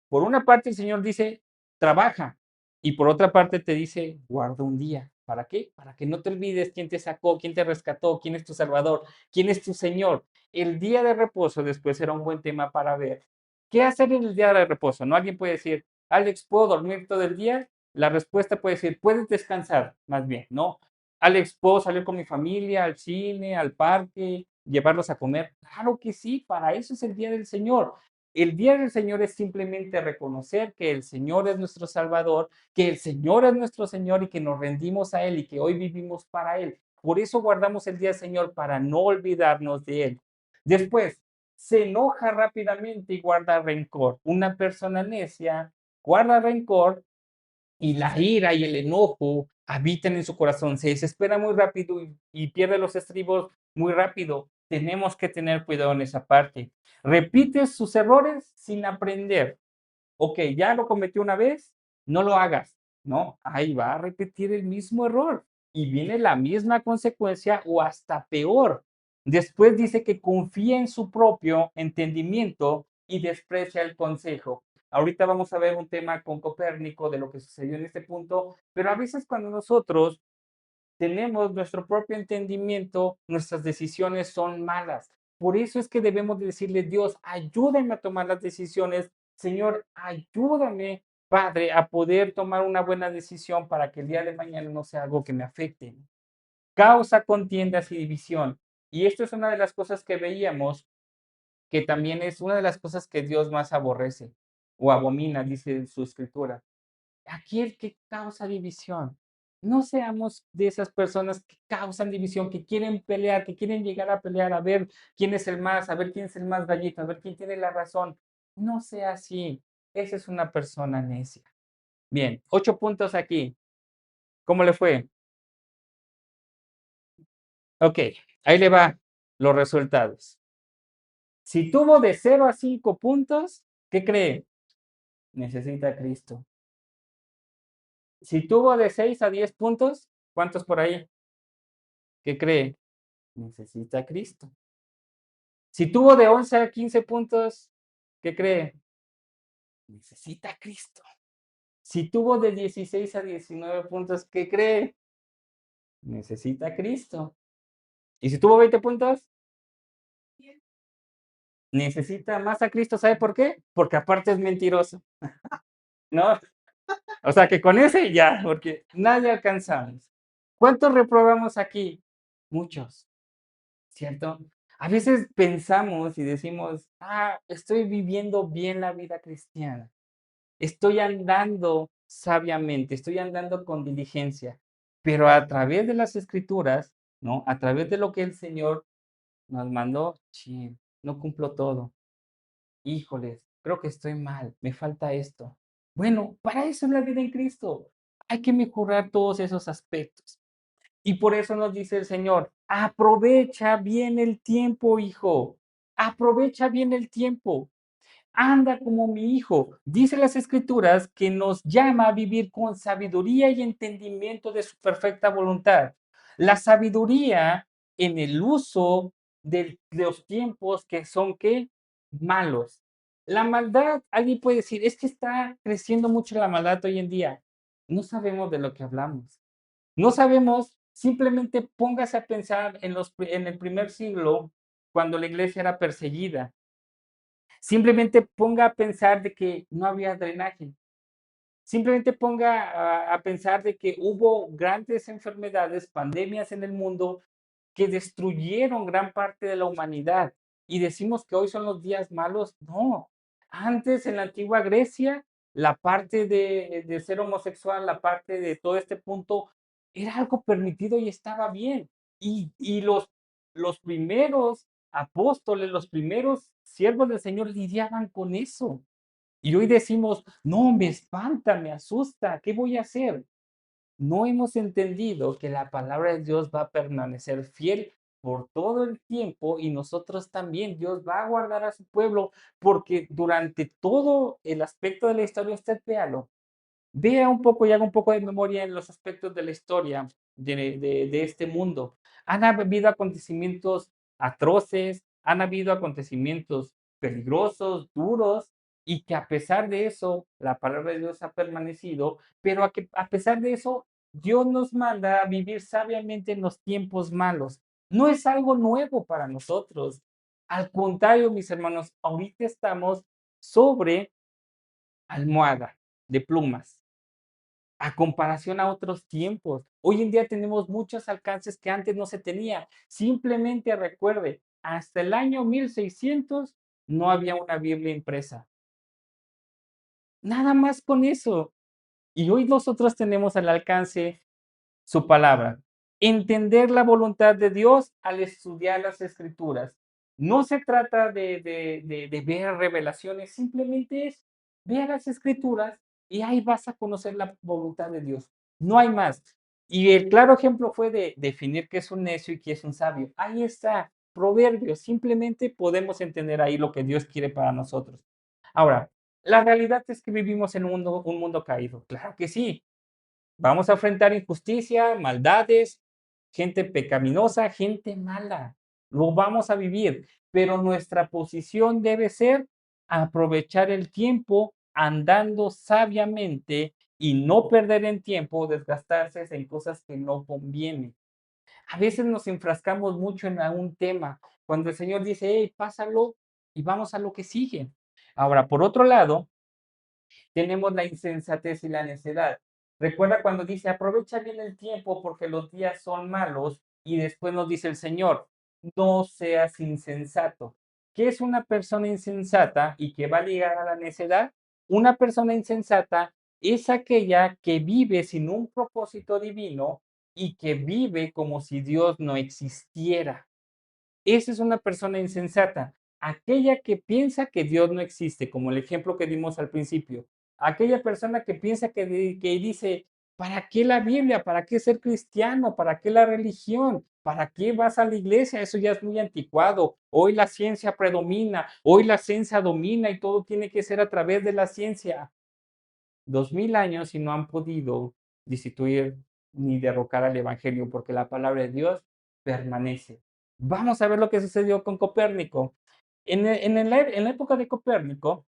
Por una parte, el Señor dice, trabaja, y por otra parte te dice, guarda un día. ¿Para qué? Para que no te olvides quién te sacó, quién te rescató, quién es tu Salvador, quién es tu Señor. El día de reposo después será un buen tema para ver. ¿Qué hacer en el día de reposo? No alguien puede decir, Alex, ¿puedo dormir todo el día? La respuesta puede decir, puedes descansar, más bien, ¿no? Alex, ¿puedo salir con mi familia al cine, al parque, llevarlos a comer? Claro que sí, para eso es el día del Señor. El día del Señor es simplemente reconocer que el Señor es nuestro Salvador, que el Señor es nuestro Señor y que nos rendimos a Él y que hoy vivimos para Él. Por eso guardamos el día del Señor, para no olvidarnos de Él. Después, se enoja rápidamente y guarda rencor. Una persona necia guarda rencor y la ira y el enojo habitan en su corazón. Se desespera muy rápido y pierde los estribos muy rápido. Tenemos que tener cuidado en esa parte. Repite sus errores sin aprender. Ok, ya lo cometió una vez, no lo hagas. No, ahí va a repetir el mismo error y viene la misma consecuencia o hasta peor. Después dice que confía en su propio entendimiento y desprecia el consejo. Ahorita vamos a ver un tema con Copérnico de lo que sucedió en este punto, pero a veces cuando nosotros tenemos nuestro propio entendimiento, nuestras decisiones son malas. Por eso es que debemos de decirle, Dios, ayúdame a tomar las decisiones. Señor, ayúdame, Padre, a poder tomar una buena decisión para que el día de mañana no sea algo que me afecte. Causa contiendas y división. Y esto es una de las cosas que veíamos, que también es una de las cosas que Dios más aborrece o abomina, dice en su escritura. Aquel que causa división. No seamos de esas personas que causan división, que quieren pelear, que quieren llegar a pelear, a ver quién es el más, a ver quién es el más gallito, a ver quién tiene la razón. No sea así. Esa es una persona necia. Bien, 8 puntos aquí. ¿Cómo le fue? Ok, ahí le va los resultados. Si tuvo de 0 a 5 puntos, ¿qué cree? Necesita a Cristo. Si tuvo de 6 a 10 puntos, ¿cuántos por ahí? ¿Qué cree? Necesita a Cristo. Si tuvo de 11 a 15 puntos, ¿qué cree? Necesita a Cristo. Si tuvo de 16 a 19 puntos, ¿qué cree? Necesita a Cristo. Y si tuvo 20 puntos, necesita más a Cristo. ¿Sabe por qué? Porque aparte es mentiroso, ¿no? O sea que con ese ya, porque nadie alcanzamos. ¿Cuántos reprobamos aquí? Muchos, ¿cierto? A veces pensamos y decimos, estoy viviendo bien la vida cristiana, estoy andando sabiamente, estoy andando con diligencia, pero a través de las escrituras, ¿no? A través de lo que el Señor nos mandó, chin, no cumplo todo. Híjoles, creo que estoy mal, me falta esto. Bueno, para eso es la vida en Cristo. Hay que mejorar todos esos aspectos. Y por eso nos dice el Señor, aprovecha bien el tiempo, hijo. Aprovecha bien el tiempo. Anda como mi hijo. Dice las escrituras que nos llama a vivir con sabiduría y entendimiento de su perfecta voluntad. La sabiduría en el uso de los tiempos que son, ¿qué? Malos. La maldad, alguien puede decir, es que está creciendo mucho la maldad hoy en día. No sabemos de lo que hablamos. No sabemos, simplemente póngase a pensar en el primer siglo, cuando la iglesia era perseguida. Simplemente ponga a pensar de que no había drenaje. Simplemente ponga a pensar de que hubo grandes enfermedades, pandemias en el mundo que destruyeron gran parte de la humanidad. Y decimos que hoy son los días malos. No. Antes, en la antigua Grecia, la parte de ser homosexual, la parte de todo este punto, era algo permitido y estaba bien. Y los primeros apóstoles, los primeros siervos del Señor lidiaban con eso. Y hoy decimos, no, me espanta, me asusta, ¿qué voy a hacer? No hemos entendido que la palabra de Dios va a permanecer fiel por todo el tiempo y nosotros también. Dios va a guardar a su pueblo porque durante todo el aspecto de la historia, usted véalo, vea un poco y haga un poco de memoria en los aspectos de la historia de este mundo. Han habido acontecimientos atroces, han habido acontecimientos peligrosos, duros, y que a pesar de eso, la palabra de Dios ha permanecido, pero a pesar de eso, Dios nos manda a vivir sabiamente en los tiempos malos. No es algo nuevo para nosotros. Al contrario, mis hermanos, ahorita estamos sobre almohada de plumas a comparación a otros tiempos. Hoy en día tenemos muchos alcances que antes no se tenía. Simplemente recuerde, hasta el año 1600 no había una Biblia impresa. Nada más con eso. Y hoy nosotros tenemos al alcance su palabra. Entender la voluntad de Dios al estudiar las escrituras. No se trata de ver revelaciones, simplemente es ver las escrituras y ahí vas a conocer la voluntad de Dios. No hay más. Y el claro ejemplo fue de definir qué es un necio y qué es un sabio. Ahí está, Proverbios. Simplemente podemos entender ahí lo que Dios quiere para nosotros. Ahora, la realidad es que vivimos en un mundo caído. Claro que sí, vamos a enfrentar injusticia, maldades, gente pecaminosa, gente mala. Lo vamos a vivir, pero nuestra posición debe ser aprovechar el tiempo andando sabiamente y no perder el tiempo, desgastarse en cosas que no convienen. A veces nos enfrascamos mucho en un tema, cuando el Señor dice, hey, pásalo y vamos a lo que sigue. Ahora, por otro lado, tenemos la insensatez y la necedad. Recuerda cuando dice, aprovecha bien el tiempo porque los días son malos, y después nos dice el Señor, no seas insensato. ¿Qué es una persona insensata y que va ligada a la necedad? Una persona insensata es aquella que vive sin un propósito divino y que vive como si Dios no existiera. Esa es una persona insensata, aquella que piensa que Dios no existe, como el ejemplo que dimos al principio. Aquella persona que piensa que dice, ¿para qué la Biblia? ¿Para qué ser cristiano? ¿Para qué la religión? ¿Para qué vas a la iglesia? Eso ya es muy anticuado. Hoy la ciencia predomina, hoy la ciencia domina y todo tiene que ser a través de la ciencia. 2000 años y no han podido destituir ni derrocar al Evangelio, porque la palabra de Dios permanece. Vamos a ver lo que sucedió con Copérnico. En la época de Copérnico,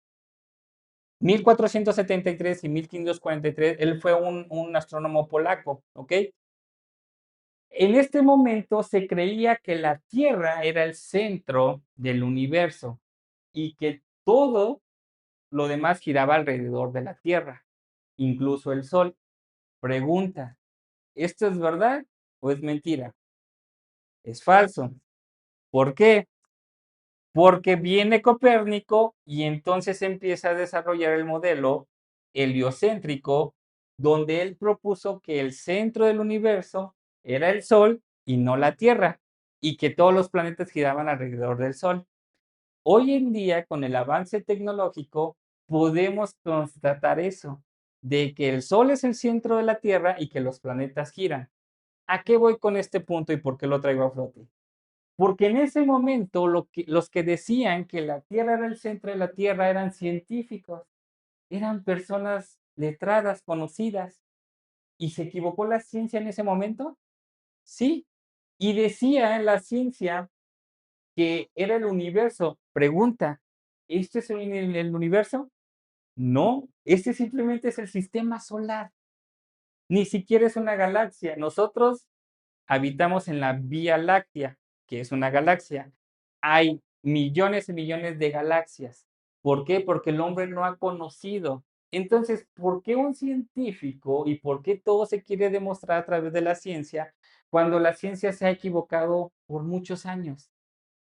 1473 y 1543, él fue un astrónomo polaco, ¿ok? En este momento se creía que la Tierra era el centro del universo y que todo lo demás giraba alrededor de la Tierra, incluso el Sol. Pregunta, ¿esto es verdad? o es mentira? Es falso. ¿Por qué? Porque viene Copérnico y entonces empieza a desarrollar el modelo heliocéntrico, donde él propuso que el centro del universo era el Sol y no la Tierra, y que todos los planetas giraban alrededor del Sol. Hoy en día, con el avance tecnológico, podemos constatar eso, de que el Sol es el centro de la Tierra y que los planetas giran. ¿A qué voy con este punto y por qué lo traigo a flote? Porque en ese momento los que decían que la Tierra era el centro de la Tierra eran científicos, eran personas letradas, conocidas. ¿Y se equivocó la ciencia en ese momento? Sí. Y decía en la ciencia que era el universo. Pregunta, ¿este es el universo? No, este simplemente es el sistema solar. Ni siquiera es una galaxia. Nosotros habitamos en la Vía Láctea, que es una galaxia. Hay millones y millones de galaxias. ¿Por qué? Porque el hombre no ha conocido. Entonces, ¿por qué un científico y por qué todo se quiere demostrar a través de la ciencia cuando la ciencia se ha equivocado por muchos años?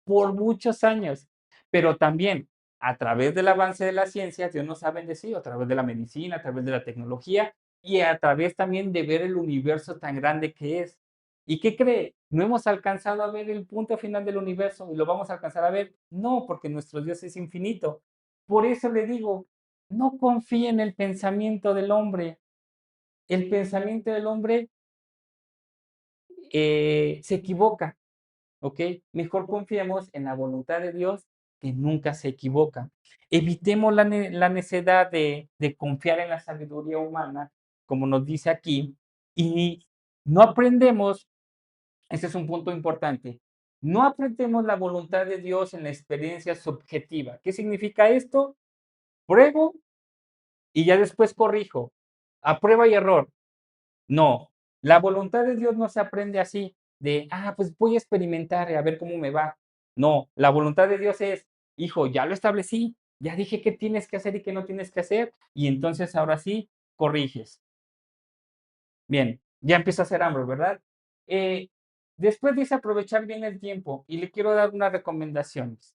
Por muchos años. Pero también a través del avance de la ciencia, Dios nos ha bendecido, a través de la medicina, a través de la tecnología y a través también de ver el universo tan grande que es. ¿Y qué cree? ¿No hemos alcanzado a ver el punto final del universo y lo vamos a alcanzar a ver? No, porque nuestro Dios es infinito. Por eso le digo, no confíe en el pensamiento del hombre. El pensamiento del hombre se equivoca. ¿Ok? Mejor confiemos en la voluntad de Dios que nunca se equivoca. Evitemos la necedad de confiar en la sabiduría humana, como nos dice aquí, y no aprendemos, ese es un punto importante, no aprendemos la voluntad de Dios en la experiencia subjetiva. ¿Qué significa esto? Pruebo y ya después corrijo. A prueba y error. No, la voluntad de Dios no se aprende así, de, pues voy a experimentar a ver cómo me va. No, la voluntad de Dios es, hijo, ya lo establecí, ya dije qué tienes que hacer y qué no tienes que hacer, y entonces ahora sí, corriges. Bien, ya empieza a hacer hambre, ¿verdad? Eh, Después dice aprovechar bien el tiempo, y le quiero dar unas recomendaciones.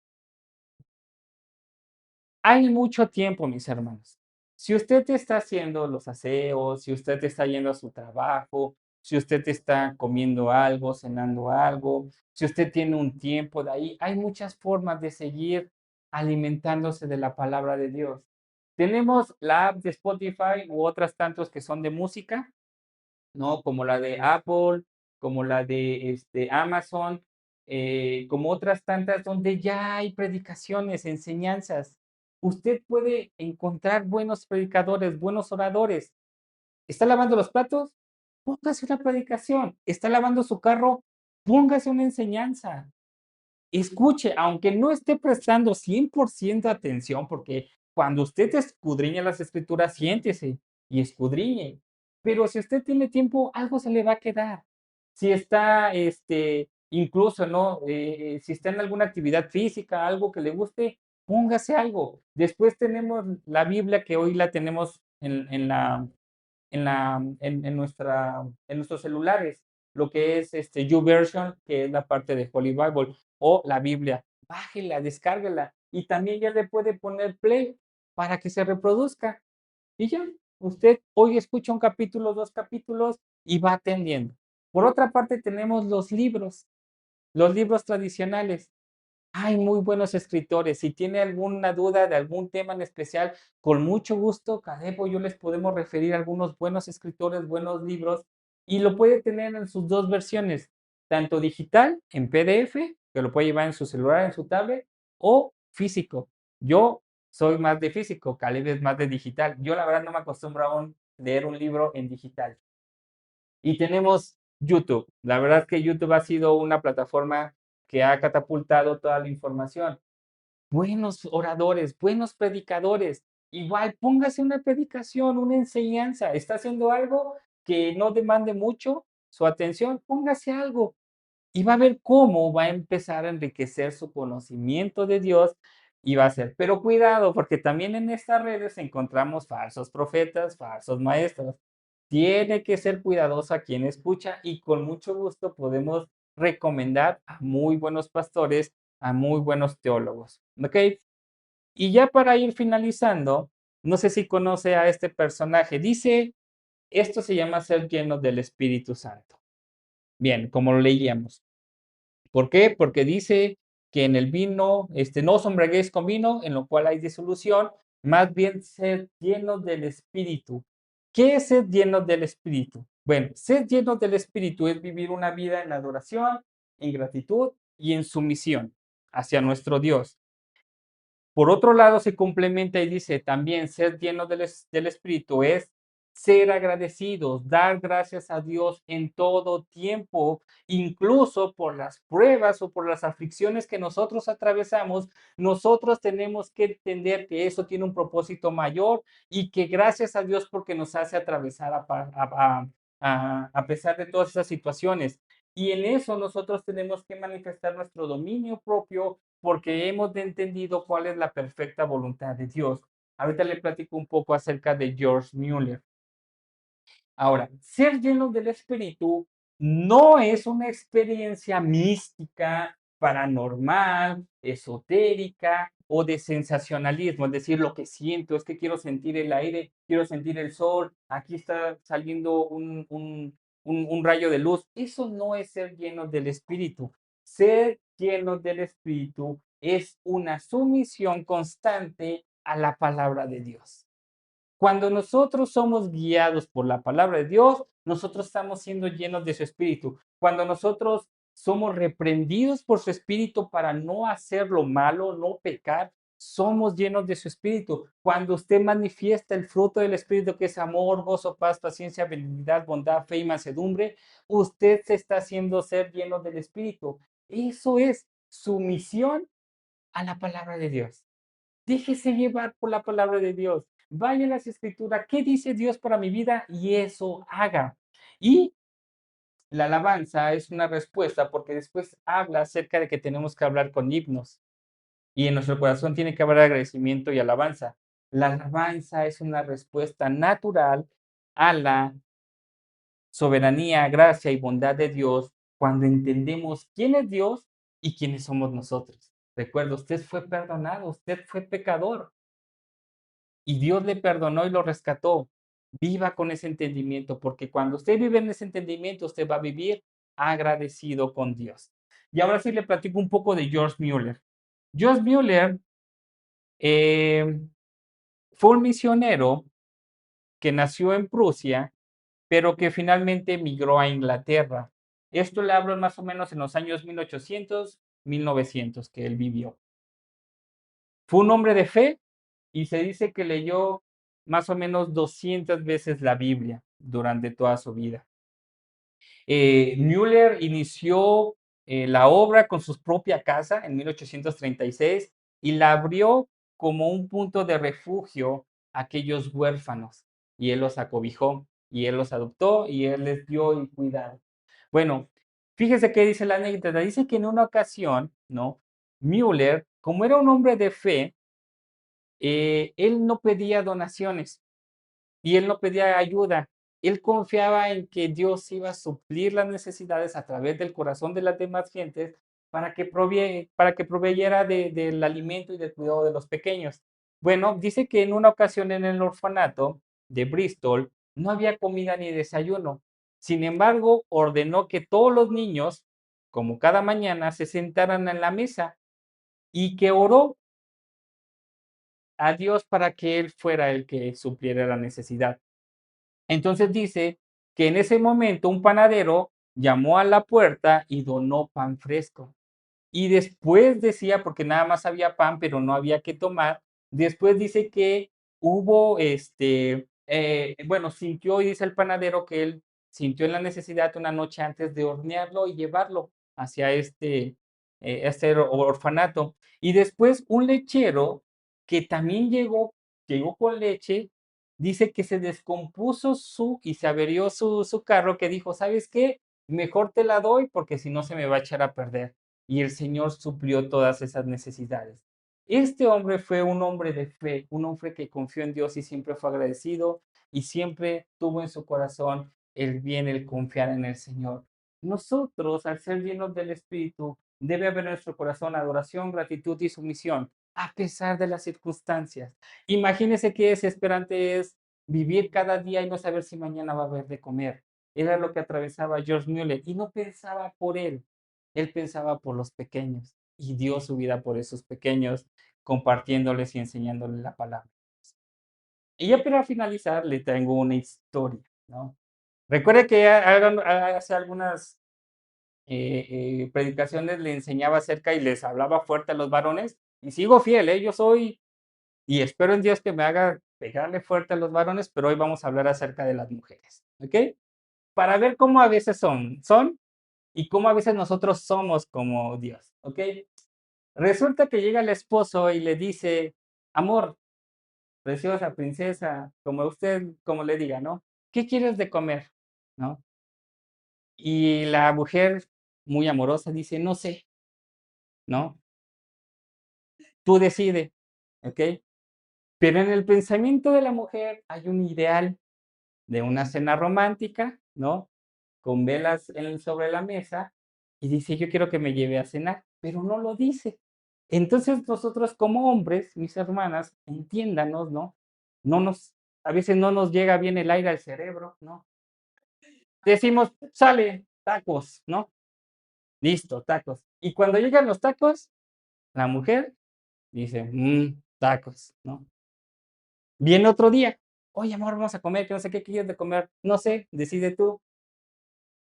Hay mucho tiempo, mis hermanos. Si usted está haciendo los aseos, si usted está yendo a su trabajo, si usted está comiendo algo, cenando algo, si usted tiene un tiempo de ahí, hay muchas formas de seguir alimentándose de la palabra de Dios. Tenemos la app de Spotify u otras tantos que son de música, ¿no? Como la de Apple, como la de Amazon, como otras tantas donde ya hay predicaciones, enseñanzas. Usted puede encontrar buenos predicadores, buenos oradores. ¿Está lavando los platos? Póngase una predicación. ¿Está lavando su carro? Póngase una enseñanza. Escuche, aunque no esté prestando 100% atención, porque cuando usted escudriña las escrituras, siéntese y escudriñe. Pero si usted tiene tiempo, algo se le va a quedar. Si está, incluso, ¿no? Si está en alguna actividad física, algo que le guste, póngase algo. Después tenemos la Biblia, que hoy la tenemos en nuestros celulares, lo que es YouVersion, que es la parte de Holy Bible, o la Biblia. Bájela, descárguela y también ya le puede poner play para que se reproduzca. Y ya, usted hoy escucha un capítulo, dos capítulos y va atendiendo. Por otra parte, tenemos los libros tradicionales. Hay muy buenos escritores. Si tiene alguna duda de algún tema en especial, con mucho gusto, Cadebo, yo les podemos referir a algunos buenos escritores, buenos libros, y lo puede tener en sus dos versiones, tanto digital, en PDF, que lo puede llevar en su celular, en su tablet, o físico. Yo soy más de físico, Caleb es más de digital. Yo la verdad no me acostumbro a leer un libro en digital. Y tenemos YouTube. La verdad es que YouTube ha sido una plataforma que ha catapultado toda la información. Buenos oradores, buenos predicadores. Igual, póngase una predicación, una enseñanza. Está haciendo algo que no demande mucho su atención, póngase algo y va a ver cómo va a empezar a enriquecer su conocimiento de Dios y va a ser. Pero cuidado, porque también en estas redes encontramos falsos profetas, falsos maestros. tiene que ser cuidadoso a quien escucha y con mucho gusto podemos recomendar a muy buenos pastores, a muy buenos teólogos, ¿ok? Y ya para ir finalizando, no sé si conoce a este personaje. Dice, esto se llama ser lleno del Espíritu Santo. Bien, como lo leíamos. ¿Por qué? Porque dice que en el vino, no os embriaguéis con vino, en lo cual hay disolución, más bien ser llenos del Espíritu. ¿Qué es ser llenos del Espíritu? Bueno, ser llenos del Espíritu es vivir una vida en adoración, en gratitud y en sumisión hacia nuestro Dios. Por otro lado, se complementa y dice también ser lleno del Espíritu es ser agradecidos, dar gracias a Dios en todo tiempo, incluso por las pruebas o por las aflicciones que nosotros atravesamos. Nosotros tenemos que entender que eso tiene un propósito mayor y que gracias a Dios porque nos hace atravesar a pesar de todas esas situaciones. Y en eso nosotros tenemos que manifestar nuestro dominio propio porque hemos entendido cuál es la perfecta voluntad de Dios. Ahorita le platico un poco acerca de George Mueller. Ahora, ser lleno del Espíritu no es una experiencia mística, paranormal, esotérica o de sensacionalismo, es decir, lo que siento es que quiero sentir el aire, quiero sentir el sol, aquí está saliendo un rayo de luz. Eso no es ser lleno del Espíritu. Ser lleno del Espíritu es una sumisión constante a la palabra de Dios. Cuando nosotros somos guiados por la palabra de Dios, nosotros estamos siendo llenos de su espíritu. Cuando nosotros somos reprendidos por su espíritu para no hacer lo malo, no pecar, somos llenos de su espíritu. Cuando usted manifiesta el fruto del espíritu, que es amor, gozo, paz, paciencia, benignidad, bondad, fe y mansedumbre, usted se está haciendo ser lleno del espíritu. Eso es sumisión a la palabra de Dios. Déjese llevar por la palabra de Dios. Vaya a las escrituras. ¿Qué dice Dios para mi vida? Y eso haga. Y la alabanza es una respuesta porque después habla acerca de que tenemos que hablar con himnos. Y en nuestro corazón tiene que haber agradecimiento y alabanza. La alabanza es una respuesta natural a la soberanía, gracia y bondad de Dios cuando entendemos quién es Dios y quiénes somos nosotros. Recuerda, usted fue perdonado, usted fue pecador y Dios le perdonó y lo rescató. Viva con ese entendimiento, porque cuando usted vive en ese entendimiento, usted va a vivir agradecido con Dios. Y ahora sí le platico un poco de George Mueller. George Mueller eh, fue un misionero que nació en Prusia, pero que finalmente emigró a Inglaterra. Esto le hablo más o menos en los años 1800, 1900 que él vivió. Fue un hombre de fe y se dice que leyó más o menos 200 veces la Biblia durante toda su vida. Müller inició la obra con su propia casa en 1836 y la abrió como un punto de refugio a aquellos huérfanos. Y él los acobijó, y él los adoptó, y él les dio y cuidado. Bueno, fíjese qué dice la anécdota. Dice que en una ocasión, ¿no? Müller, como era un hombre de fe, él no pedía donaciones y él no pedía ayuda. Él confiaba en que Dios iba a suplir las necesidades a través del corazón de las demás gentes para que proveyera del alimento y del cuidado de los pequeños. Bueno, dice que en una ocasión en el orfanato de Bristol no había comida ni desayuno. Sin embargo, ordenó que todos los niños, como cada mañana, se sentaran en la mesa y que oró a Dios para que Él fuera el que supliera la necesidad. Entonces dice que en ese momento un panadero llamó a la puerta y donó pan fresco. Y después decía, porque nada más había pan, pero no había que tomar, después dice que hubo, bueno, sintió, y dice el panadero que él sintió la necesidad una noche antes de hornearlo y llevarlo hacia este orfanato. Y después un lechero que también llegó con leche, dice que se descompuso y se averió su carro, que dijo, ¿sabes qué? Mejor te la doy porque si no se me va a echar a perder y el Señor suplió todas esas necesidades. Este hombre fue un hombre de fe, un hombre que confió en Dios y siempre fue agradecido. y siempre tuvo en su corazón el bien, el confiar en el Señor. Nosotros, al ser llenos del Espíritu, debe haber en nuestro corazón adoración, gratitud y sumisión, a pesar de las circunstancias. Imagínese qué desesperante es vivir cada día y no saber si mañana va a haber de comer. Era lo que atravesaba George Mueller y no pensaba por él pensaba por los pequeños y dio su vida por esos pequeños, compartiéndoles y enseñándoles la palabra. Y ya para finalizar, le tengo una historia, ¿no? Recuerde que hace algunas predicaciones le enseñaba acerca y les hablaba fuerte a los varones, y sigo fiel, ¿eh? Yo soy, y espero en Dios que me haga pegarle fuerte a los varones, pero hoy vamos a hablar acerca de las mujeres, ¿ok? Para ver cómo a veces son y cómo a veces nosotros somos como Dios, ¿ok? Resulta que llega el esposo y le dice, amor, preciosa princesa, como usted, como le diga, ¿no? ¿Qué quieres de comer? ¿No? Y la mujer, muy amorosa, dice, no sé, ¿no? Tú decide, ¿ok? Pero en el pensamiento de la mujer hay un ideal de una cena romántica, ¿no? Con velas sobre la mesa y dice, yo quiero que me lleve a cenar, pero no lo dice. Entonces nosotros como hombres, mis hermanas, entiéndanos, ¿no? No nos, a veces no nos llega bien el aire al cerebro, ¿no? Decimos, sale, tacos, ¿no? Listo, tacos. Y cuando llegan los tacos, la mujer dice, tacos, ¿no? Viene otro día, oye, amor, vamos a comer, que no sé qué quieres de comer, no sé, decide tú.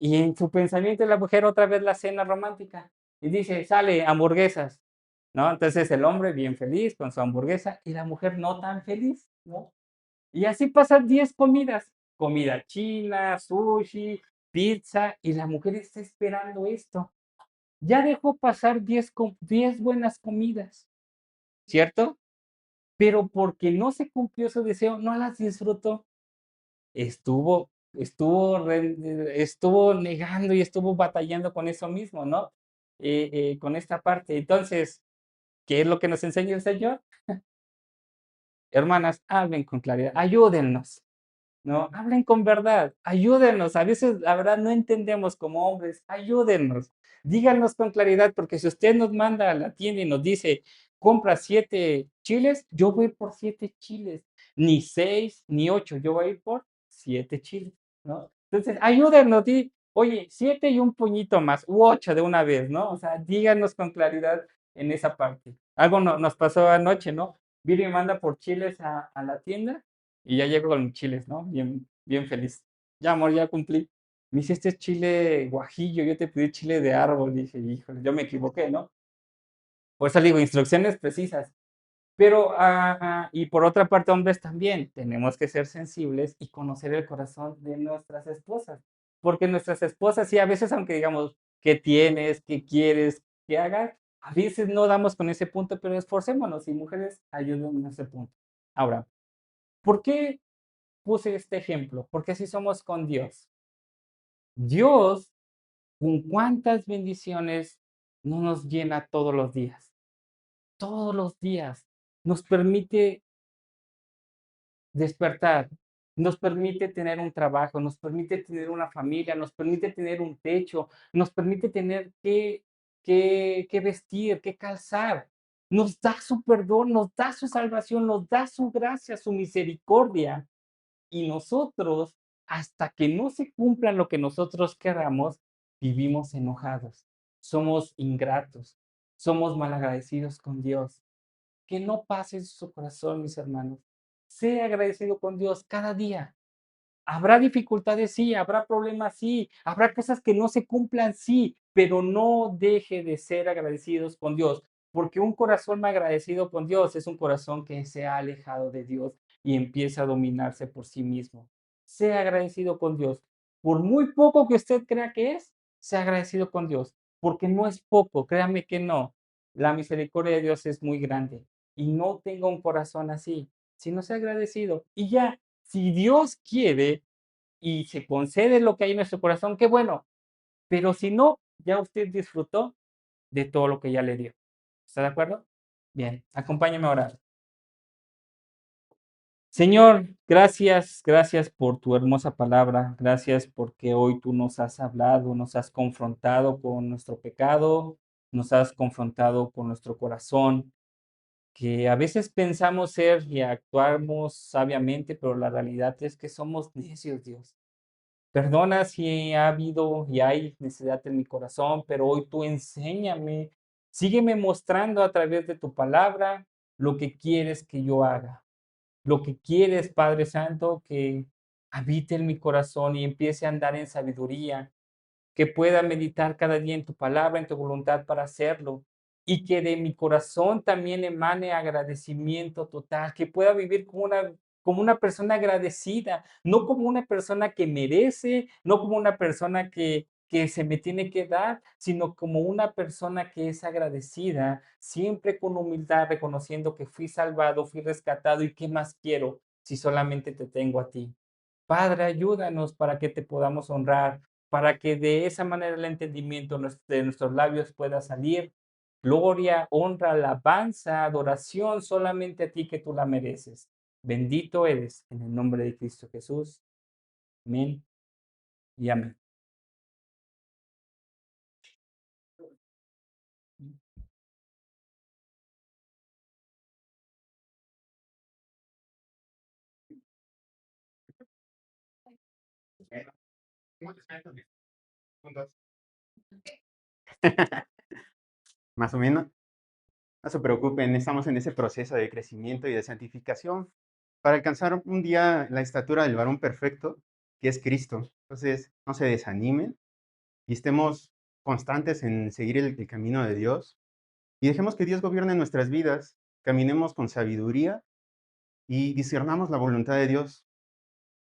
Y en su pensamiento la mujer otra vez la cena romántica y dice, sale, hamburguesas, ¿no? Entonces el hombre bien feliz con su hamburguesa y la mujer no tan feliz, ¿no? Y así pasan 10 comidas, comida china, sushi, pizza, y la mujer está esperando esto. Ya dejó pasar 10 buenas comidas, ¿cierto? Pero porque no se cumplió su deseo, no las disfrutó. Estuvo negando y estuvo batallando con eso mismo, ¿no? Con esta parte. Entonces, ¿qué es lo que nos enseña el Señor? Hermanas, hablen con claridad, ayúdennos, ¿no? Hablen con verdad, ayúdennos. A veces, la verdad, no entendemos como hombres, ayúdennos. Díganos con claridad, porque si usted nos manda a la tienda y nos dice, compra 7 chiles, yo voy por 7 chiles, ni 6 ni 8, yo voy a ir por 7 chiles, ¿no? Entonces, ayúdennos, oye, 7 y un puñito más, u 8 de una vez, ¿no? O sea, díganos con claridad en esa parte. Algo nos pasó anoche, ¿no? Viri me manda por chiles a la tienda y ya llego con mis chiles, ¿no? Bien, bien feliz. Ya, amor, ya cumplí. Me dice, este es chile guajillo, yo te pedí chile de árbol. Dije, híjole, yo me equivoqué, ¿no? Por eso le digo, instrucciones precisas. Pero, y por otra parte, hombres también, tenemos que ser sensibles y conocer el corazón de nuestras esposas. Porque nuestras esposas, sí, a veces, aunque digamos, ¿qué tienes? ¿Qué quieres que haga? A veces no damos con ese punto, pero esforcémonos y mujeres, ayuden en ese punto. Ahora, ¿por qué puse este ejemplo? Porque así somos con Dios. Dios, con cuántas bendiciones no nos llena todos los días. Todos los días nos permite despertar, nos permite tener un trabajo, nos permite tener una familia, nos permite tener un techo, nos permite tener que vestir, que calzar. Nos da su perdón, nos da su salvación, nos da su gracia, su misericordia. Y nosotros, hasta que no se cumpla lo que nosotros queramos, vivimos enojados, somos ingratos, somos malagradecidos con Dios. Que no pase en su corazón, mis hermanos. Sea agradecido con Dios cada día. Habrá dificultades, sí, habrá problemas, sí, habrá cosas que no se cumplan, sí, pero no deje de ser agradecidos con Dios, porque un corazón agradecido con Dios es un corazón que se ha alejado de Dios y empieza a dominarse por sí mismo. Sea agradecido con Dios. Por muy poco que usted crea que es, sea agradecido con Dios, porque no es poco, créame que no. La misericordia de Dios es muy grande y no tenga un corazón así, sino sea agradecido y ya. Si Dios quiere y se concede lo que hay en nuestro corazón, qué bueno, pero si no, ya usted disfrutó de todo lo que ya le dio. ¿Está de acuerdo? Bien, acompáñeme a orar. Señor, gracias, gracias por tu hermosa palabra, gracias porque hoy tú nos has hablado, nos has confrontado con nuestro pecado, nos has confrontado con nuestro corazón, que a veces pensamos ser y actuamos sabiamente, pero la realidad es que somos necios, Dios. Perdona si ha habido y hay necesidad en mi corazón, pero hoy tú enséñame, sígueme mostrando a través de tu palabra lo que quieres que yo haga. Lo que quieres, Padre Santo, que habite en mi corazón y empiece a andar en sabiduría, que pueda meditar cada día en tu palabra, en tu voluntad para hacerlo, y que de mi corazón también emane agradecimiento total, que pueda vivir como una persona agradecida, no como una persona que merece, no como una persona que se me tiene que dar, sino como una persona que es agradecida, siempre con humildad, reconociendo que fui salvado, fui rescatado y qué más quiero si solamente te tengo a ti. Padre, ayúdanos para que te podamos honrar, para que de esa manera el entendimiento de nuestros labios pueda salir. Gloria, honra, alabanza, adoración solamente a ti que tú la mereces. Bendito eres en el nombre de Cristo Jesús. Amén y amén. Más o menos, no se preocupen, estamos en ese proceso de crecimiento y de santificación para alcanzar un día la estatura del varón perfecto, que es Cristo. Entonces, no se desanimen y estemos constantes en seguir el camino de Dios y dejemos que Dios gobierne nuestras vidas, caminemos con sabiduría y discernamos la voluntad de Dios.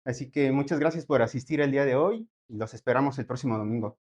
Así que muchas gracias por asistir el día de hoy y los esperamos el próximo domingo.